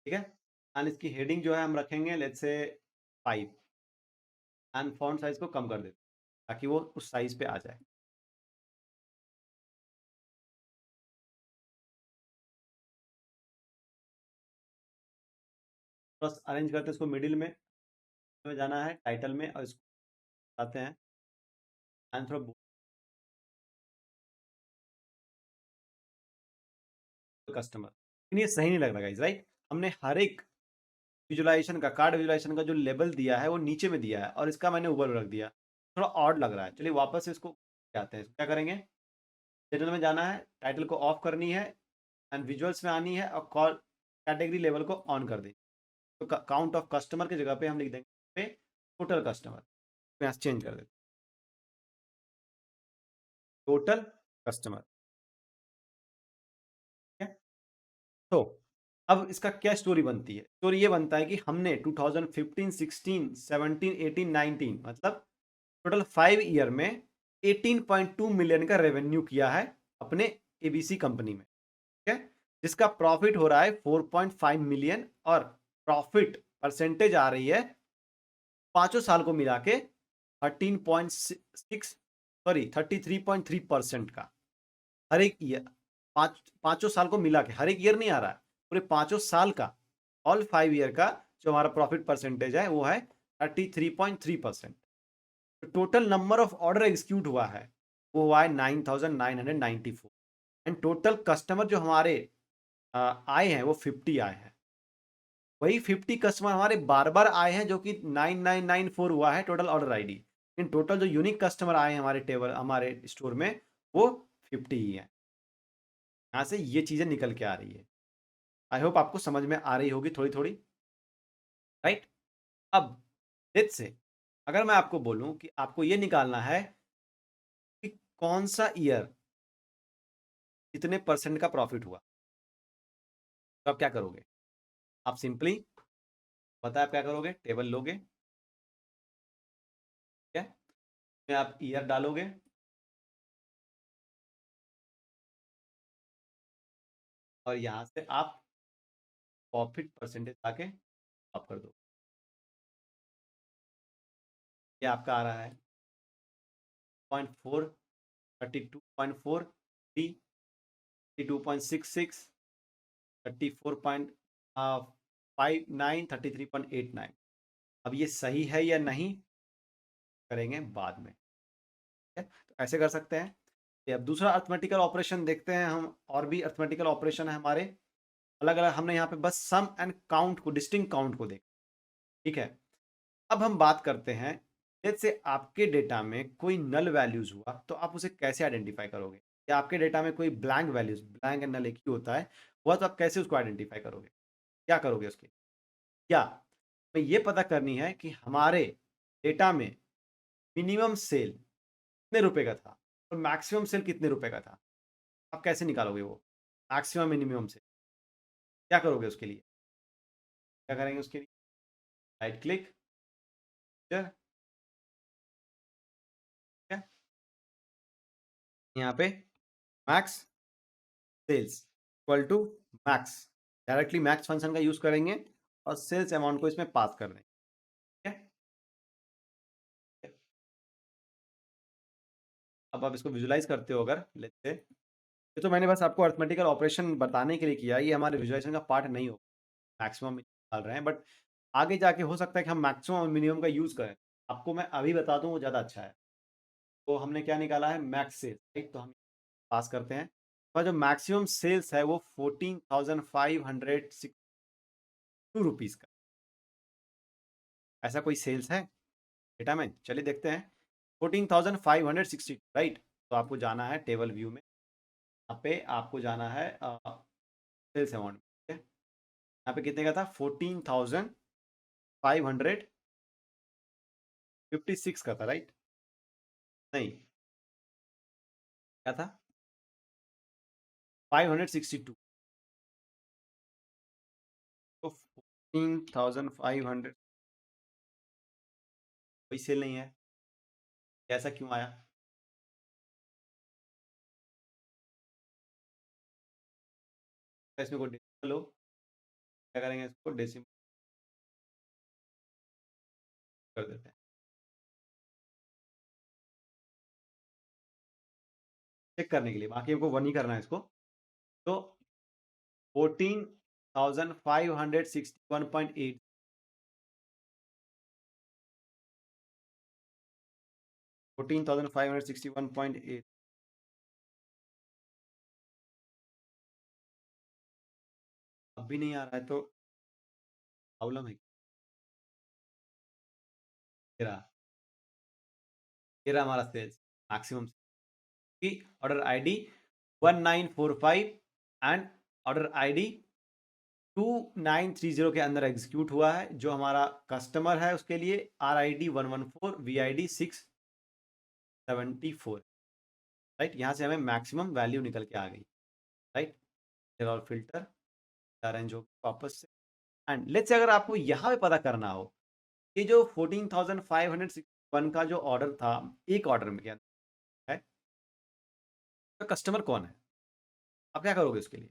ठीक है। एंड इसकी हेडिंग जो है हम रखेंगे let's say 5, and font size को कम कर देते ताकि वो उस साइज पे आ जाए। बस अरेंज करते हैं इसको मिडिल में जाना है, टाइटल में, और इसको आते हैं एंथ्रोपो कस्टमर, लेकिन ये सही नहीं लग रहा गाइस, राइट। हमने हर एक विजुलाइजेशन का, कार्ड विजुलाइजेशन का जो लेवल दिया है वो नीचे में दिया है और इसका मैंने ऊपर रख दिया, थोड़ा ऑड लग रहा है। चलिए वापस से इसको आते हैं, क्या करेंगे, जनरल में जाना है, टाइटल को ऑफ करनी है एंड विजुअल्स में आनी है और कॉल कैटेगरी लेवल को ऑन कर दें। तो काउंट ऑफ कस्टमर की जगह पे हम लिख देंगे टोटल कस्टमर, यहाँ चेंज कर देते टोटल कस्टमर, ठीक है। तो अब इसका क्या स्टोरी बनती है? स्टोरी ये बनता है कि हमने 2015, 16, 17, 18, 19 मतलब टोटल 5 ईयर में 18.2 मिलियन का रेवेन्यू किया है अपने एबीसी कंपनी में, ठीक है? जिसका प्रॉफिट हो रहा है 4.5 मिलियन और प्रॉफिट परसेंटेज आ रही है पांचों साल को मिला के 13.6 सॉरी 33.3% का हर एक ईयर। पांचों साल को मिला के, हर एक ईयर नहीं आ रहा है, पूरे पांचों साल का, ऑल 5 ईयर का जो हमारा प्रॉफिट परसेंटेज है वो है 33.3%। Total number of order execute हुआ है वो हुआ है 9,994 एंड टोटल कस्टमर जो हमारे आए हैं वो 50 आए हैं। वही 50 कस्टमर हमारे बार बार आए हैं जो कि 9994 हुआ है टोटल ऑर्डर आईडी, लेकिन टोटल जो यूनिक कस्टमर आए हैं हमारे टेबल हमारे स्टोर में वो 50 ही है। यहाँ से ये चीजें निकल के आ रही है। आई होप आपको समझ में आ रही होगी थोड़ी थोड़ी, राइट? अब लेट्स से अगर मैं आपको बोलूं कि आपको ये निकालना है कि कौन सा ईयर कितने परसेंट का प्रॉफिट हुआ, तो आप क्या करोगे? आप सिंपली पता है आप क्या करोगे? टेबल लोगे, ठीक है? उसमें आप ईयर डालोगे, और यहां से आप प्रॉफिट परसेंटेज आके आप कर दो। ये आपका आ रहा है 0.4, 32.4, 32.66, 34.59, 33.89। अब ये सही है या नहीं करेंगे बाद में, ठीक है? तो ऐसे कर सकते हैं। ये अब दूसरा अर्थमेटिकल ऑपरेशन देखते हैं हम, और भी अर्थमेटिकल ऑपरेशन है हमारे अलग अलग। हमने यहाँ पे बस सम एंड काउंट को, डिस्टिंक्ट काउंट को देखा, ठीक है? अब हम बात करते हैं, जैसे आपके डेटा में कोई नल वैल्यूज हुआ तो आप उसे कैसे आइडेंटिफाई करोगे? या आपके डेटा में कोई blank values, blank and null एक ही होता है, हुआ तो आप कैसे उसको आइडेंटिफाई करोगे? क्या करोगे उसके? क्या हमें ये पता करनी है कि हमारे डेटा में मिनिमम सेल कितने रुपए का था और मैक्सिमम सेल कितने रुपए का था। आप कैसे निकालोगे वो मैक्सिमम मिनिमम सेल? क्या करोगे उसके लिए? क्या करेंगे उसके लिए? राइट क्लिक, यहाँ पे max sales equal to max, directly max function का यूज करेंगे और सेल्स अमाउंट को इसमें पास कर देंगे, ठीक है? अब आप इसको विजुलाइज करते हो अगर लेट्स से, ये तो मैंने बस आपको अर्थमेटिकल ऑपरेशन बताने के लिए किया, ये हमारे विजुलाइजेशन का पार्ट नहीं हो, मैक्सिमम निकाल रहे हैं, बट आगे जाके हो सकता है कि हम मैक्सिमम और मिनिमम का यूज करें। आपको मैं अभी बता दूं वो ज़्यादा अच्छा है। तो हमने क्या निकाला है? Max sales, right? तो हम पास करते हैं, तो जो मैक्सिमम सेल्स है वो 14,562 रुपीज़ का। ऐसा कोई सेल्स है डेटा में? चलिए देखते हैं। 14,560, राइट? तो आपको जाना है टेबल व्यू में, यहाँ पे आपको जाना है सेल्स अमाउंट, ठीक है? यहाँ पे कितने का था? 14,556 का था, राइट? नहीं, क्या था? 562। तो 14,500 कोई सेल नहीं है, ऐसा क्यों आया? इसमें को डेसिमल लो, क्या करेंगे? इसको डेसिमल कर देते हैं चेक करने के लिए, बाकी हमको वन ही करना है इसको। तो 14,561.8, 14,561.8 अब भी नहीं आ रहा है तो प्रॉब्लम है। तेरा तेरा हमारा सेल्स मैक्सिमम की order ID 1945 and order ID 2930 के अंदर एग्जीक्यूट हुआ है। जो हमारा कस्टमर है उसके लिए RID 114, VID 674, राइट? यहाँ से हमें मैक्सिमम वैल्यू निकल के आ गई, राइट? और फिल्टर जा रहे हैं जो वापस से। एंड लेट्स से अगर आपको यहाँ पे पता करना हो कि जो 14,561 का जो ऑर्डर था, एक ऑर्डर में क्या है, तो कस्टमर कौन है, आप क्या करोगे उसके लिए?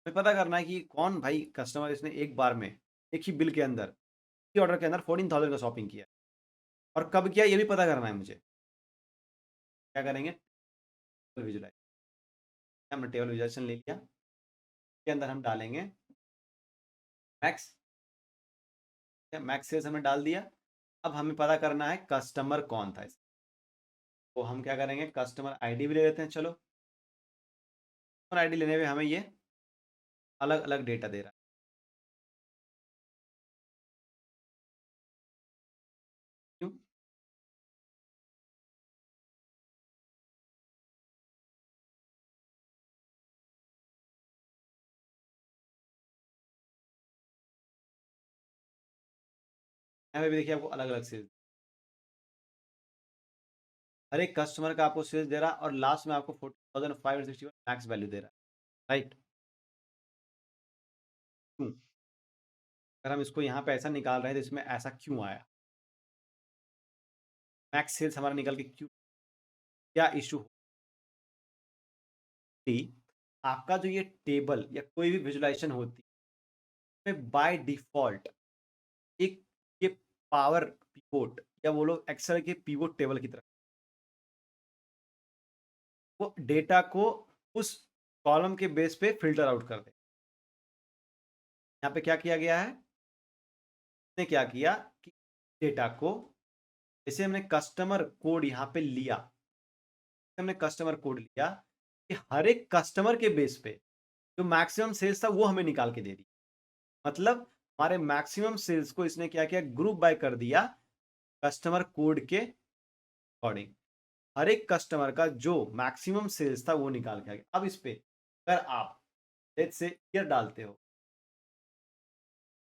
हमें पता करना है कि कौन भाई कस्टमर इसने एक बार में, एक ही बिल के अंदर, एक ऑर्डर के अंदर 14,000 का शॉपिंग किया और कब किया ये भी पता करना है मुझे। क्या करेंगे? विजुलाइज, हमने टेबल विजुलाइजेशन ले लिया, के अंदर हम डालेंगे मैक्स, मैक्स सेल्स हमने डाल दिया। अब हमें पता करना है कस्टमर कौन था इसका, तो हम क्या करेंगे, कस्टमर आईडी भी ले लेते हैं। चलो, कस्टमर आईडी लेने में हमें ये अलग अलग डेटा दे रहा है। क्यों? यहाँ पे भी देखिए आपको अलग अलग सेल्स, हर एक कस्टमर का आपको सेल्स दे रहा है और लास्ट में आपको 14,561 मैक्स वैल्यू दे रहा है, राइट। क्यों? अगर हम इसको यहाँ पे ऐसा निकाल रहे हैं तो इसमें ऐसा क्यों आया, मैक्स सेल्स हमारा निकल के क्यों, क्या इशू? आपका जो ये टेबल या कोई भी विजुलाइजेशन होती है बाय डिफॉल्ट एक ये पावर पिवोट या बोलो एक्सेल के पिवोट टेबल की तरह, वो डेटा को उस कॉलम के बेस पे फिल्टर आउट कर दे। यहाँ पे क्या किया गया है, ने क्या किया कि डेटा को, जैसे हमने कस्टमर कोड यहाँ पे लिया, हमने कस्टमर कोड लिया कि हर एक कस्टमर के बेस पे जो मैक्सिमम सेल्स था वो हमें निकाल के दे दी। मतलब हमारे मैक्सिमम सेल्स को इसने क्या किया, ग्रुप बाय कर दिया कस्टमर कोड के अकॉर्डिंग। हर एक कस्टमर का जो मैक्सिमम सेल्स था वो निकाल के आ गया। अब इस पे अगर आप लेट्स से ईयर डालते हो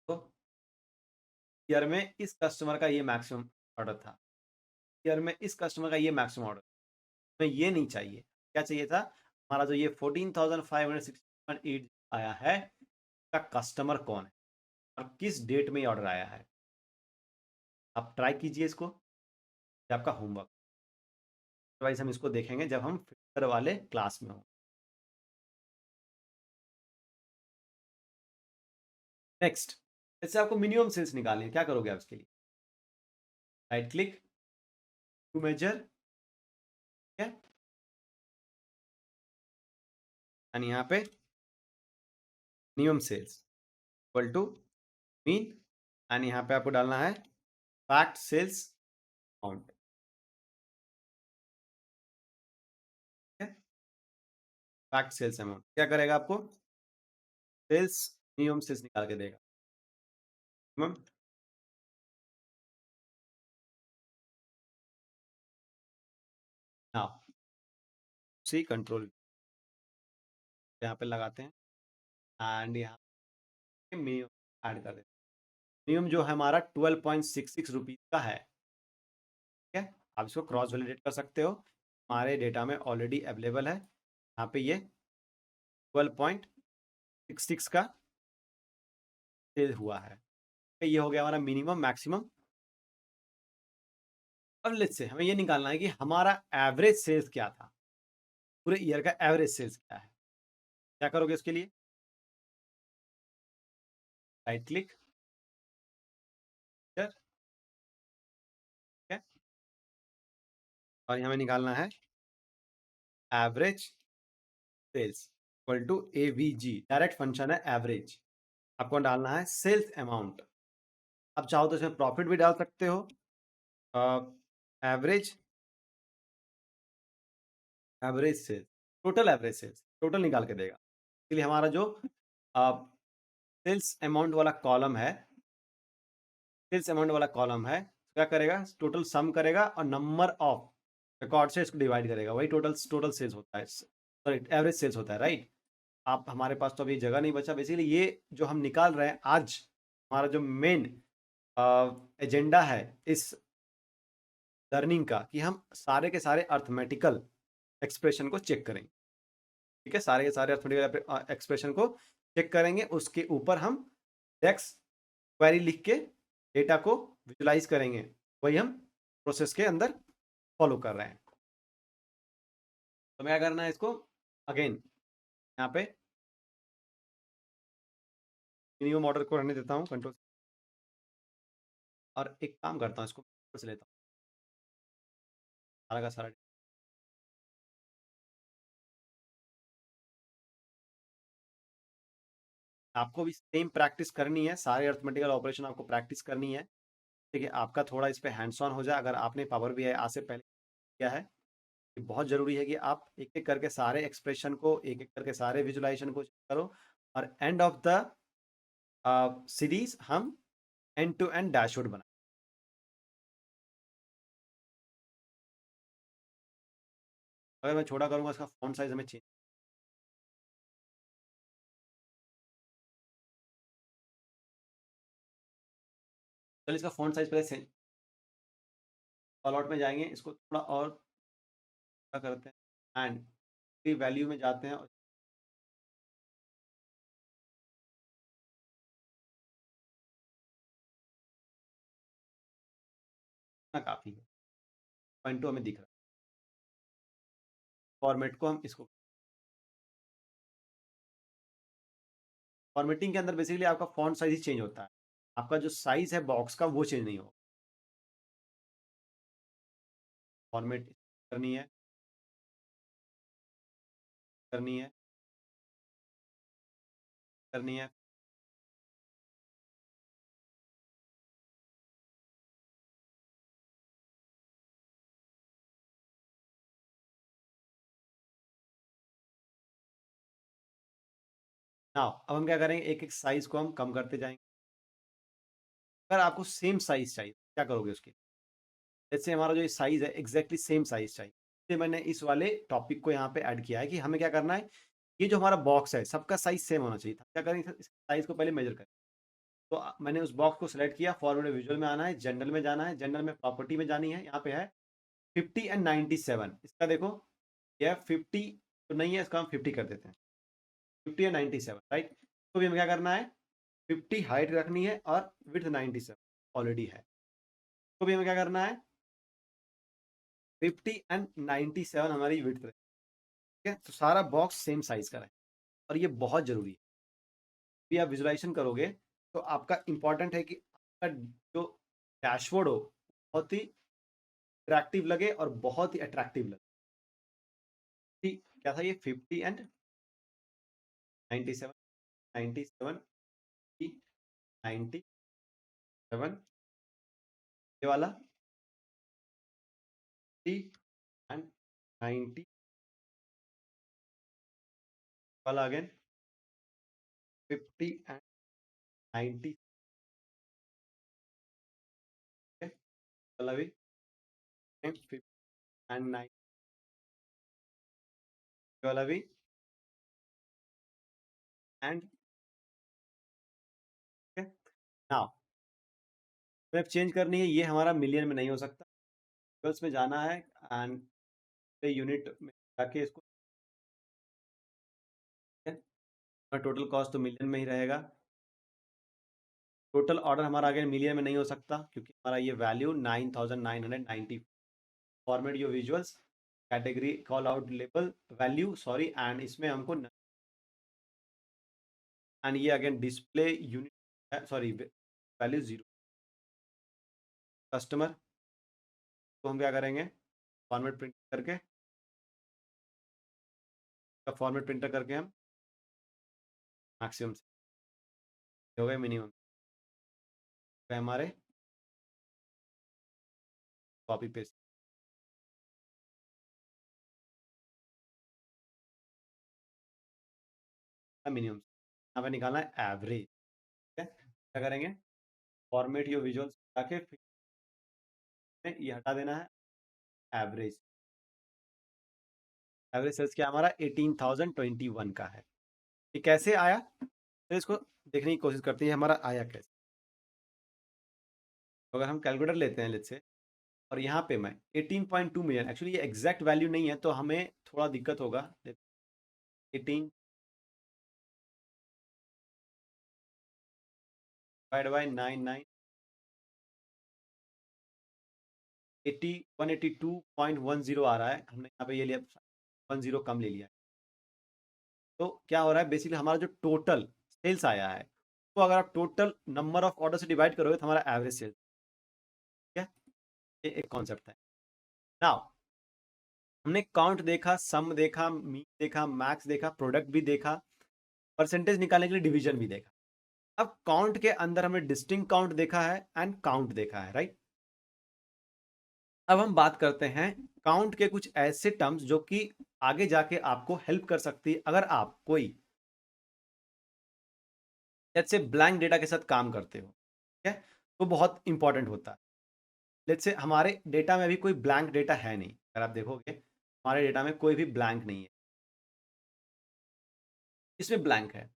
तो ईयर में इस कस्टमर का ये मैक्सिमम ऑर्डर था, ईयर में इस कस्टमर का ये मैक्सिमम ऑर्डर, हमें ये नहीं चाहिए। क्या चाहिए था, हमारा जो ये 14,561 आया है का कस्टमर कौन है और किस डेट में ये ऑर्डर आया है। आप ट्राई कीजिए इसको, ये आपका होमवर्क, अदरवाइज हम इसको देखेंगे जब हम फिल्टर वाले क्लास में हों। नेक्स्ट, जैसे आपको मिनिमम सेल्स निकालनी है, क्या करोगे आप इसके लिए? राइट क्लिक, टू मेजर, ठीक है, एंड यहाँ पे minimum sales equal to min, and यहाँ पे आपको डालना है फैक्ट सेल्स अमाउंट, ठीक है, फैक्ट सेल्स अमाउंट क्या करेगा आपको, सेल्स मिनिमम सेल्स निकाल के देगा। मिनिमम, नाउ सी कंट्रोल यहाँ पे लगाते हैं एंड यहाँ पे मिनिमम ऐड कर देते हैं। मिनिमम जो है हमारा 12.66 रुपीज का है, ठीक है। आप इसको क्रॉस वैलिडेट कर सकते हो, हमारे डेटा में ऑलरेडी अवेलेबल है। यहाँ पे ये 12.66 का सेल हुआ है, ये हो गया हमारा मिनिमम मैक्सिमम। अब लेट्स से हमें ये निकालना है कि हमारा एवरेज सेल्स क्या था, पूरे ईयर का एवरेज सेल्स क्या है। क्या करोगे इसके लिए, राइट क्लिक, ठीक है, और हमें निकालना है average sales equal to AVG, direct function है एवरेज। आपको डालना है सेल्स अमाउंट, आप चाहो तो इसमें प्रॉफिट भी डाल सकते हो, average, average sales, total average sales, total निकाल के देगा। इसलिए हमारा जो सेल्स अमाउंट वाला कॉलम है, सेल्स अमाउंट वाला कॉलम है, क्या करेगा, टोटल सम करेगा और नंबर ऑफ रिकॉर्ड से इसको डिवाइड करेगा, वही टोटल टोटल सेल्स होता है, सॉरी एवरेज सेल्स होता है, राइट। आप, हमारे पास तो अभी जगह नहीं बचा, बेसिकली ये जो हम निकाल रहे हैं आज, हमारा जो मेन एजेंडा है इस लर्निंग का, कि हम सारे के सारे अर्थमेटिकल एक्सप्रेशन को चेक करेंगे, ठीक है, सारे के सारे अर्थमेटिकल एक्सप्रेशन को चेक करेंगे, उसके ऊपर हम डेक्स क्वेरी लिख के डेटा को विजुलाइज करेंगे। वही हम प्रोसेस के अंदर फॉलो कर रहे हैं। तो मैं क्या करना है, इसको अगेन यहाँ पे मिनिमम ऑर्डर को रहने देता हूँ, कंट्रोल, और एक काम करता हूँ, इसको से लेता हूँ सारा का सारा। आपको भी सेम प्रैक्टिस करनी है, सारे अर्थमेटिकल ऑपरेशन आपको प्रैक्टिस करनी है। ठीक है, आपका थोड़ा इस पे हैंड्स ऑन हो जाए। अगर आपने पावर बीआई आज से पहले किया है, ये बहुत ज़रूरी है कि आप एक एक करके सारे एक्सप्रेशन को, एक एक करके सारे विजुलाइजेशन को करो, और एंड ऑफ द सीरीज हम एंड टू एंड डैशबोर्ड बनाए। अगर मैं छोटा करूंगा, इसका फॉन्ट साइज हमें चेंज, चलिए इसका फॉन्ट साइज पहले से ऑल आउट में जाएंगे, इसको थोड़ा और क्या करते हैं, एंड की वैल्यू में जाते हैं, और इतना काफ़ी है, पॉइंट टू हमें दिख रहा है। फॉर्मेट को हम इसको, फॉर्मेटिंग के अंदर बेसिकली आपका फॉन्ट साइज ही चेंज होता है, आपका जो साइज है बॉक्स का वो चेंज नहीं होगा। फॉर्मेट करनी है, करनी है, करनी है। नाउ अब हम क्या करेंगे, एक एक साइज को हम कम करते जाएंगे। अगर आपको सेम साइज चाहिए क्या करोगे उसके, जैसे हमारा जो साइज है एग्जैक्टली सेम साइज चाहिए, इसलिए मैंने इस वाले टॉपिक को यहाँ पे ऐड किया है कि हमें क्या करना है, ये जो हमारा बॉक्स है सबका साइज सेम होना चाहिए था। क्या करेंगे, इस साइज को पहले मेजर करें। तो मैंने उस बॉक्स को सिलेक्ट किया, फॉरवर्ड विजुअल में आना है, जनरल में जाना है, जनरल में प्रॉपर्टी में जानी है, यहाँ पे है 50 एंड 97। इसका देखो यह 50 तो नहीं है, इसका हम 50 कर देते हैं, 50 एंड 97, राइट। तो भी हमें क्या करना है, 50 हाइट रखनी है और विड्थ 97 ऑलरेडी है। तो भी हमें क्या करना है, 50 एंड 97 हमारी विड्थ है। ठीक है, तो सारा बॉक्स सेम साइज का है, और ये बहुत जरूरी है। भी आप विजुलाइजेशन करोगे तो आपका इंपॉर्टेंट है कि आपका जो डैशबोर्ड हो बहुत ही अट्रैक्टिव लगे, और बहुत ही अट्रैक्टिव लगे। ठीक, क्या था ये 50 एंड 97, 97 97, ये वाला 50 एंड 90 वाला, अगेन 50 एंड 90 वाला भी, 50 एंड 90 वाला भी, एंड नाउ वेब चेंज करनी है, ये हमारा मिलियन में नहीं हो सकता, गर्ल्स में जाना है, एंड यूनिट में जाके इसको, टोटल कॉस्ट तो मिलियन में ही रहेगा। टोटल ऑर्डर हमारा आगे मिलियन में नहीं हो सकता, क्योंकि हमारा ये value 9990। Format your visuals, category call out label value, sorry, and इसमें हमको एंड ये again display unit, sorry value 0। Customer तो हम क्या करेंगे, फॉर्मेट प्रिंट करके, फॉर्मेट प्रिंटर करके हम मैक्सिमम से हो गए मिनिमम हमारे, कॉपी पेस्ट मिनिमम, यहाँ पे निकालना है एवरेज। ठीक है, क्या करेंगे, फॉर्मेट योर विजुअल्स जाके फिर में ये हटा देना है, एवरेज। एवरेज सेल्स क्या हमारा 18,021 का है। ये कैसे आया, तो इसको देखने की कोशिश करते हैं हमारा आया कैसे। तो अगर हम कैलकुलेटर लेते हैं लेट्स से, और यहाँ पे मैं 18.2 मिलियन, एक्चुअली ये एग्जैक्ट वैल्यू नहीं है तो हमें थोड़ा दिक्कत होगा। 18 डिवाइड बाय 99 80 182.10 आ रहा है। हमने यहाँ पे ये लिया 10 कम ले लिया। तो क्या हो रहा है बेसिकली हमारा जो टोटल सेल्स आया है, तो अगर आप टोटल नंबर ऑफ ऑर्डर से डिवाइड करोगे तो हमारा एवरेज सेल्स, ठीक है। ये एक कॉन्सेप्ट है। नाउ हमने काउंट देखा, सम देखा, मीन देखा, मैक्स देखा, प्रोडक्ट भी देखा, परसेंटेज निकालने के लिए डिवीजन भी देखा। अब काउंट के अंदर हमने डिस्टिंक्ट काउंट देखा है एंड काउंट देखा है, राइट। अब हम बात करते हैं काउंट के कुछ ऐसे टर्म्स जो कि आगे जाके आपको हेल्प कर सकती है अगर आप कोई जैसे ब्लैंक डेटा के साथ काम करते हो, ठीक है। तो बहुत इंपॉर्टेंट होता है। लेट्स से हमारे डेटा में अभी कोई ब्लैंक डेटा है नहीं, अगर आप देखोगे हमारे डेटा में कोई भी ब्लैंक नहीं है, इसमें ब्लैंक है।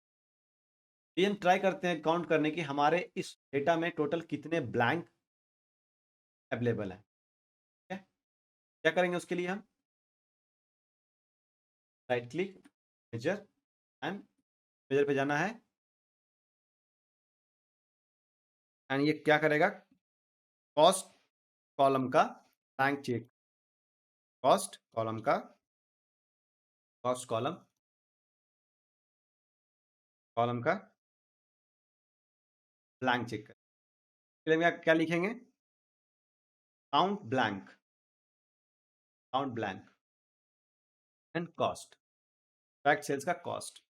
ये हम ट्राई करते हैं काउंट करने की हमारे इस डेटा में टोटल कितने ब्लैंक अवेलेबल है, ठीक है। क्या करेंगे उसके लिए हम right click, measure and measure पे जाना है एंड ये क्या करेगा, कॉस्ट कॉलम का ब्लैंक चेक, कॉस्ट कॉलम का कॉस्ट कॉलम कॉलम का ब्लैंक चेक कर, क्या लिखेंगे, count blank, count blank and cost, direct sales का कॉस्ट,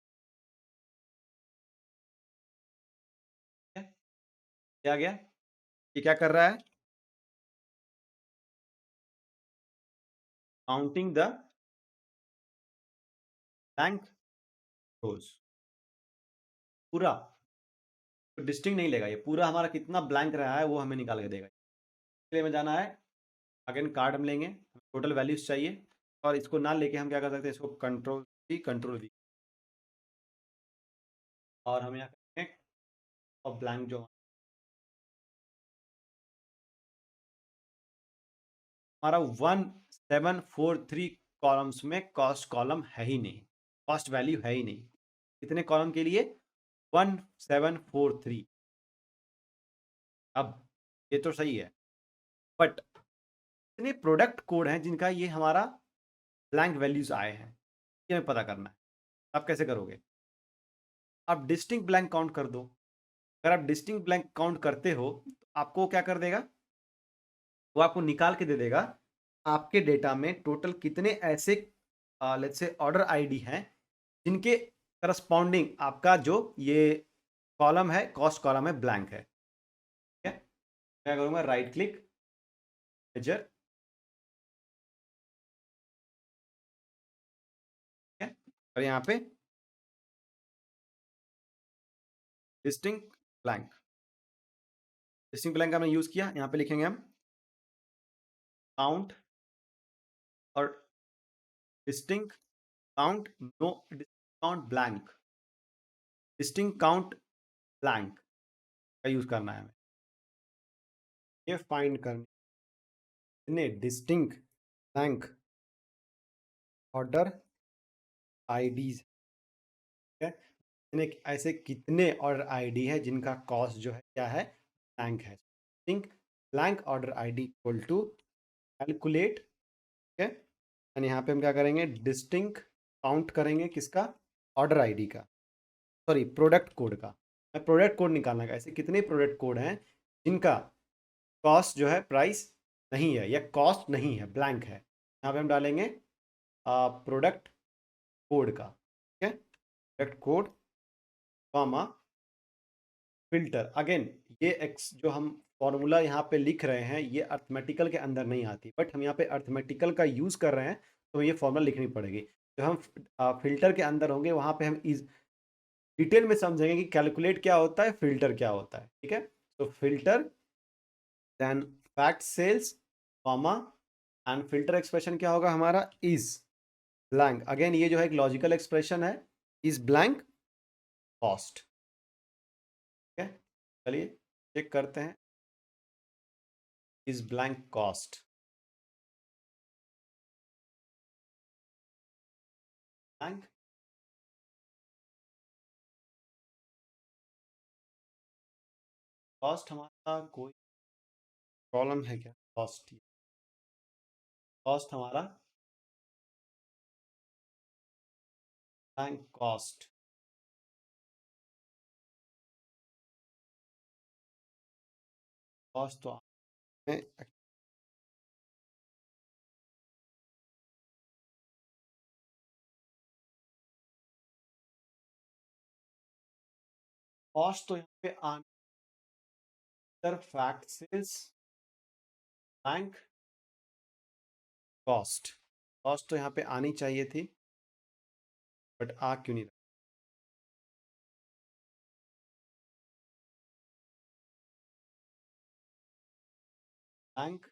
क्या गया, ये क्या कर रहा है, काउंटिंग द ब्लैंक रोज, पूरा तो डिस्टिंग नहीं लेगा, ये पूरा हमारा कितना ब्लैंक रहा है वो हमें निकाल के देगा। इसलिए हमें जाना है, अगेन कार्ड हम लेंगे, टोटल वैल्यूज चाहिए, और इसको ना लेके हम क्या कर सकते हैं, इसको कंट्रोल सी कंट्रोल वी, और हम यहाँ करेंगे और ब्लैंक जो हमारा 1743 कॉलम्स में कॉस्ट कॉलम है ही नहीं, कॉस्ट वैल्यू है ही नहीं। कितने कॉलम के लिए, 1743। अब ये तो सही है, बट इतने प्रोडक्ट कोड हैं जिनका ये हमारा ब्लैंक वैल्यूज आए हैं, ये हमें पता करना है। आप कैसे करोगे, आप डिस्टिंक्ट ब्लैंक काउंट कर दो। अगर आप डिस्टिंक्ट ब्लैंक काउंट करते हो तो आपको क्या कर देगा, वो आपको निकाल के दे देगा आपके डेटा में टोटल कितने ऐसे लेट्स से ऑर्डर आईडी हैं जिनके करस्पॉन्डिंग आपका जो ये कॉलम है, कॉस्ट कॉलम है, ब्लैंक है, ठीक है। क्या करूंगा, राइट क्लिक, मेजर, ठीक है, और यहाँ पे डिस्टिंक्ट ब्लैंक, डिस्टिंक्ट ब्लैंक का हमने यूज किया, यहाँ पे लिखेंगे हम काउंट और distinct count, no count blank, distinct count blank का यूज करना है हमें, ये फाइंड करने डिस्टिंक्ट ब्लैंक ऑर्डर आईडीज, ठीक है। ऐसे कितने ऑर्डर आईडी है जिनका कॉस्ट जो है क्या है, ब्लैंक है। Think blank order ID equal to calculate, ठीक है। एंड यहाँ पे हम क्या करेंगे, डिस्टिंक्ट काउंट करेंगे किसका, ऑर्डर आईडी का, सॉरी प्रोडक्ट कोड का। प्रोडक्ट कोड निकालना है, ऐसे कितने प्रोडक्ट कोड हैं जिनका कॉस्ट जो है प्राइस नहीं है या कॉस्ट नहीं है, ब्लैंक है। यहाँ पे हम डालेंगे प्रोडक्ट कोड का, ठीक है, product code comma filter. Again ये एक्स जो हम फॉर्मूला यहाँ पे लिख रहे हैं ये अर्थमेटिकल के अंदर नहीं आती, बट हम यहाँ पे अर्थमेटिकल का यूज़ कर रहे हैं तो ये फॉर्मूला लिखनी पड़ेगी। जो हम फिल्टर के अंदर होंगे वहाँ पे हम इस डिटेल में समझेंगे कि कैलकुलेट क्या होता है, फिल्टर क्या होता है, ठीक है। तो filter then fact sales comma and filter expression क्या होगा हमारा, इज ब्लैंक। अगेन ये जो है एक लॉजिकल एक्सप्रेशन है, इज ब्लैंक कॉस्ट, ठीक है। चलिए चेक करते हैं, is blank cost, blank cost हमारा कोई प्रॉब्लम है क्या? कॉस्ट हमारा बैंक कॉस्ट, कॉस्ट तो आपने कॉस्ट तो यहाँ पे answer fact sales blank cost, cost तो यहाँ पे आनी चाहिए थी बट आ क्यों नहीं रहा? Blank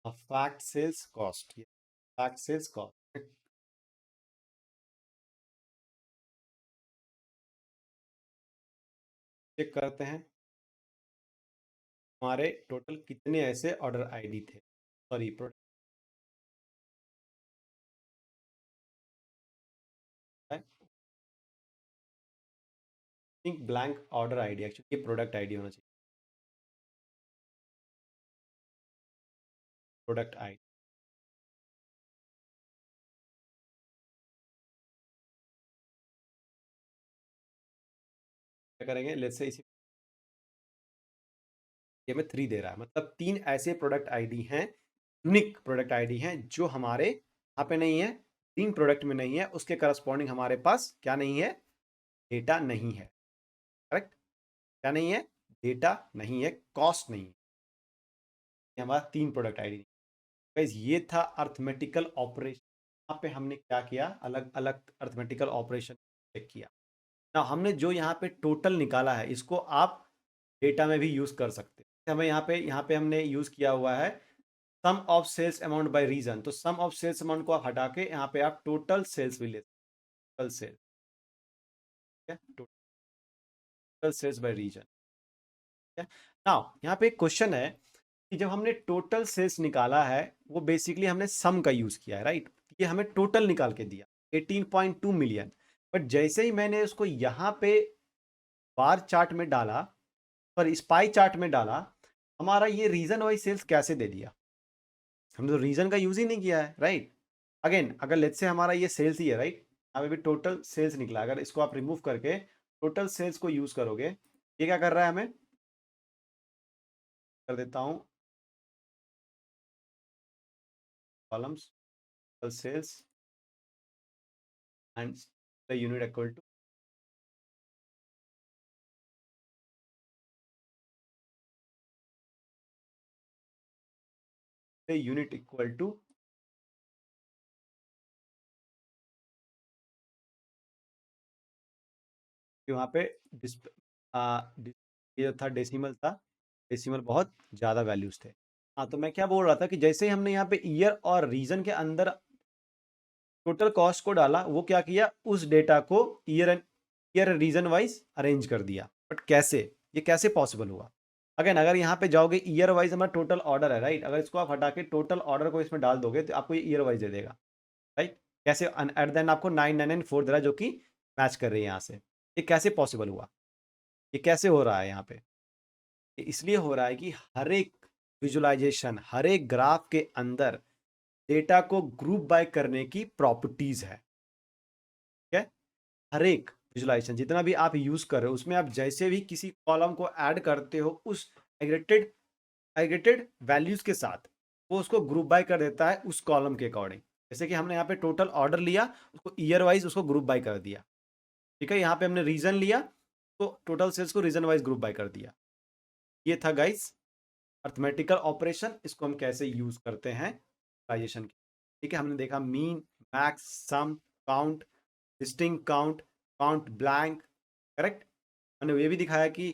fact sales cost, fact sales cost check करते हैं हमारे टोटल कितने ऐसे ऑर्डर आईडी थे, sorry product think blank order ID, actually ये प्रोडक्ट आईडी होना चाहिए, प्रोडक्ट आईडी क्या करेंगे, लेट्स से इसी ये में 3 दे रहा है, मतलब 3 ऐसे प्रोडक्ट आईडी हैं, यूनिक प्रोडक्ट आईडी हैं जो हमारे यहाँ पे नहीं है, 3 प्रोडक्ट में नहीं है, उसके करस्पॉन्डिंग हमारे पास क्या नहीं है, डेटा नहीं है, करेक्ट? क्या नहीं है? डेटा नहीं है, कॉस्ट नहीं है, ये हमारा 3 प्रोडक्ट आईडी। गाइस ये था अर्थमेटिकल ऑपरेशन, यहाँ पे हमने क्या किया, अलग अलग अर्थमेटिकल ऑपरेशन चेक किया ना, हमने जो यहाँ पे टोटल निकाला है इसको आप डेटा में भी यूज कर सकते हैं। हमें यहाँ पे हमने यूज किया हुआ है sum of sales amount by region, तो सम ऑफ सेल्स अमाउंट को आप हटा के यहाँ पे आप टोटल सेल्स भी ले, total sales, total sales by region. Now यहाँ पे एक क्वेश्चन है कि जब हमने टोटल सेल्स निकाला है वो बेसिकली हमने सम का यूज किया है, राइट? ये हमें टोटल निकाल के दिया 18.2 मिलियन, बट जैसे ही मैंने उसको यहाँ पे बार चार्ट में डाला, पर स्पाई चार्ट में डाला, हमारा ये रीजन वाइज सेल्स कैसे दे दिया? हमने तो रीजन का यूज ही नहीं किया है, राइट? अगेन अगर लेट्स से हमारा ये सेल्स ही है, राइट, यहाँ पे भी टोटल सेल्स निकला, अगर इसको आप रिमूव करके टोटल सेल्स को यूज करोगे, ये क्या कर रहा है, हमें कर देता हूँ columns sales and the unit equal to the unit equal to वहाँ पे ये था डेसिमल था, डेसिमल बहुत ज़्यादा वैल्यूज थे। हाँ तो मैं क्या बोल रहा था कि जैसे ही हमने यहाँ पे ईयर और रीजन के अंदर टोटल कॉस्ट को डाला, वो क्या किया, उस डेटा को ईयर रीजन वाइज अरेंज कर दिया। बट कैसे, ये कैसे पॉसिबल हुआ? अगेन अगर यहाँ पे जाओगे ईयर वाइज हमारा टोटल ऑर्डर है, राइट, अगर इसको आप हटा के टोटल ऑर्डर को इसमें डाल दोगे तो आपको ये ईयर वाइज दे देगा, राइट? कैसे? एट देन आपको 9994 दे रहा है जो कि मैच कर रही है यहाँ से। ये कैसे पॉसिबल हुआ? ये कैसे हो रहा है यहाँ पे? ये इसलिए हो रहा है कि हर एक विजुअलाइजेशन, हर एक ग्राफ के अंदर डेटा को ग्रुप बाय करने की प्रॉपर्टीज है, ठीक है? हर एक विजुअलाइजेशन जितना भी आप यूज कर रहे हो उसमें आप जैसे भी किसी कॉलम को ऐड करते हो उस एग्रीगेटेड वैल्यूज के साथ वो उसको ग्रुप बाय कर देता है उस कॉलम के अकॉर्डिंग। जैसे कि हमने यहाँ पे टोटल ऑर्डर लिया, उसको ईयर वाइज उसको ग्रुप बाय कर दिया, ठीक है? यहाँ पे हमने रीजन लिया तो टोटल सेल्स को रीजन वाइज ग्रुप बाय कर दिया। ये था गाइस अर्थमेटिकल ऑपरेशन, इसको हम कैसे यूज करते हैं विजुअलाइजेशन के, ठीक है? हमने देखा mean, max, sum, count, distinct count, count blank, correct? मैंने ये भी दिखाया कि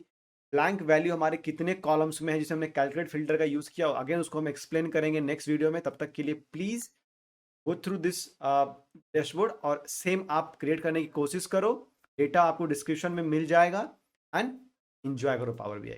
ब्लैंक वैल्यू हमारे कितने कॉलम्स में है जिसे हमने कैलकुलेट फिल्टर का यूज किया, अगेन उसको हम एक्सप्लेन करेंगे नेक्स्ट वीडियो में। तब तक के लिए please go through this dashboard और सेम आप क्रिएट करने की कोशिश करो, डेटा आपको डिस्क्रिप्शन में मिल जाएगा एंड एंजॉय करो पावर बीआई।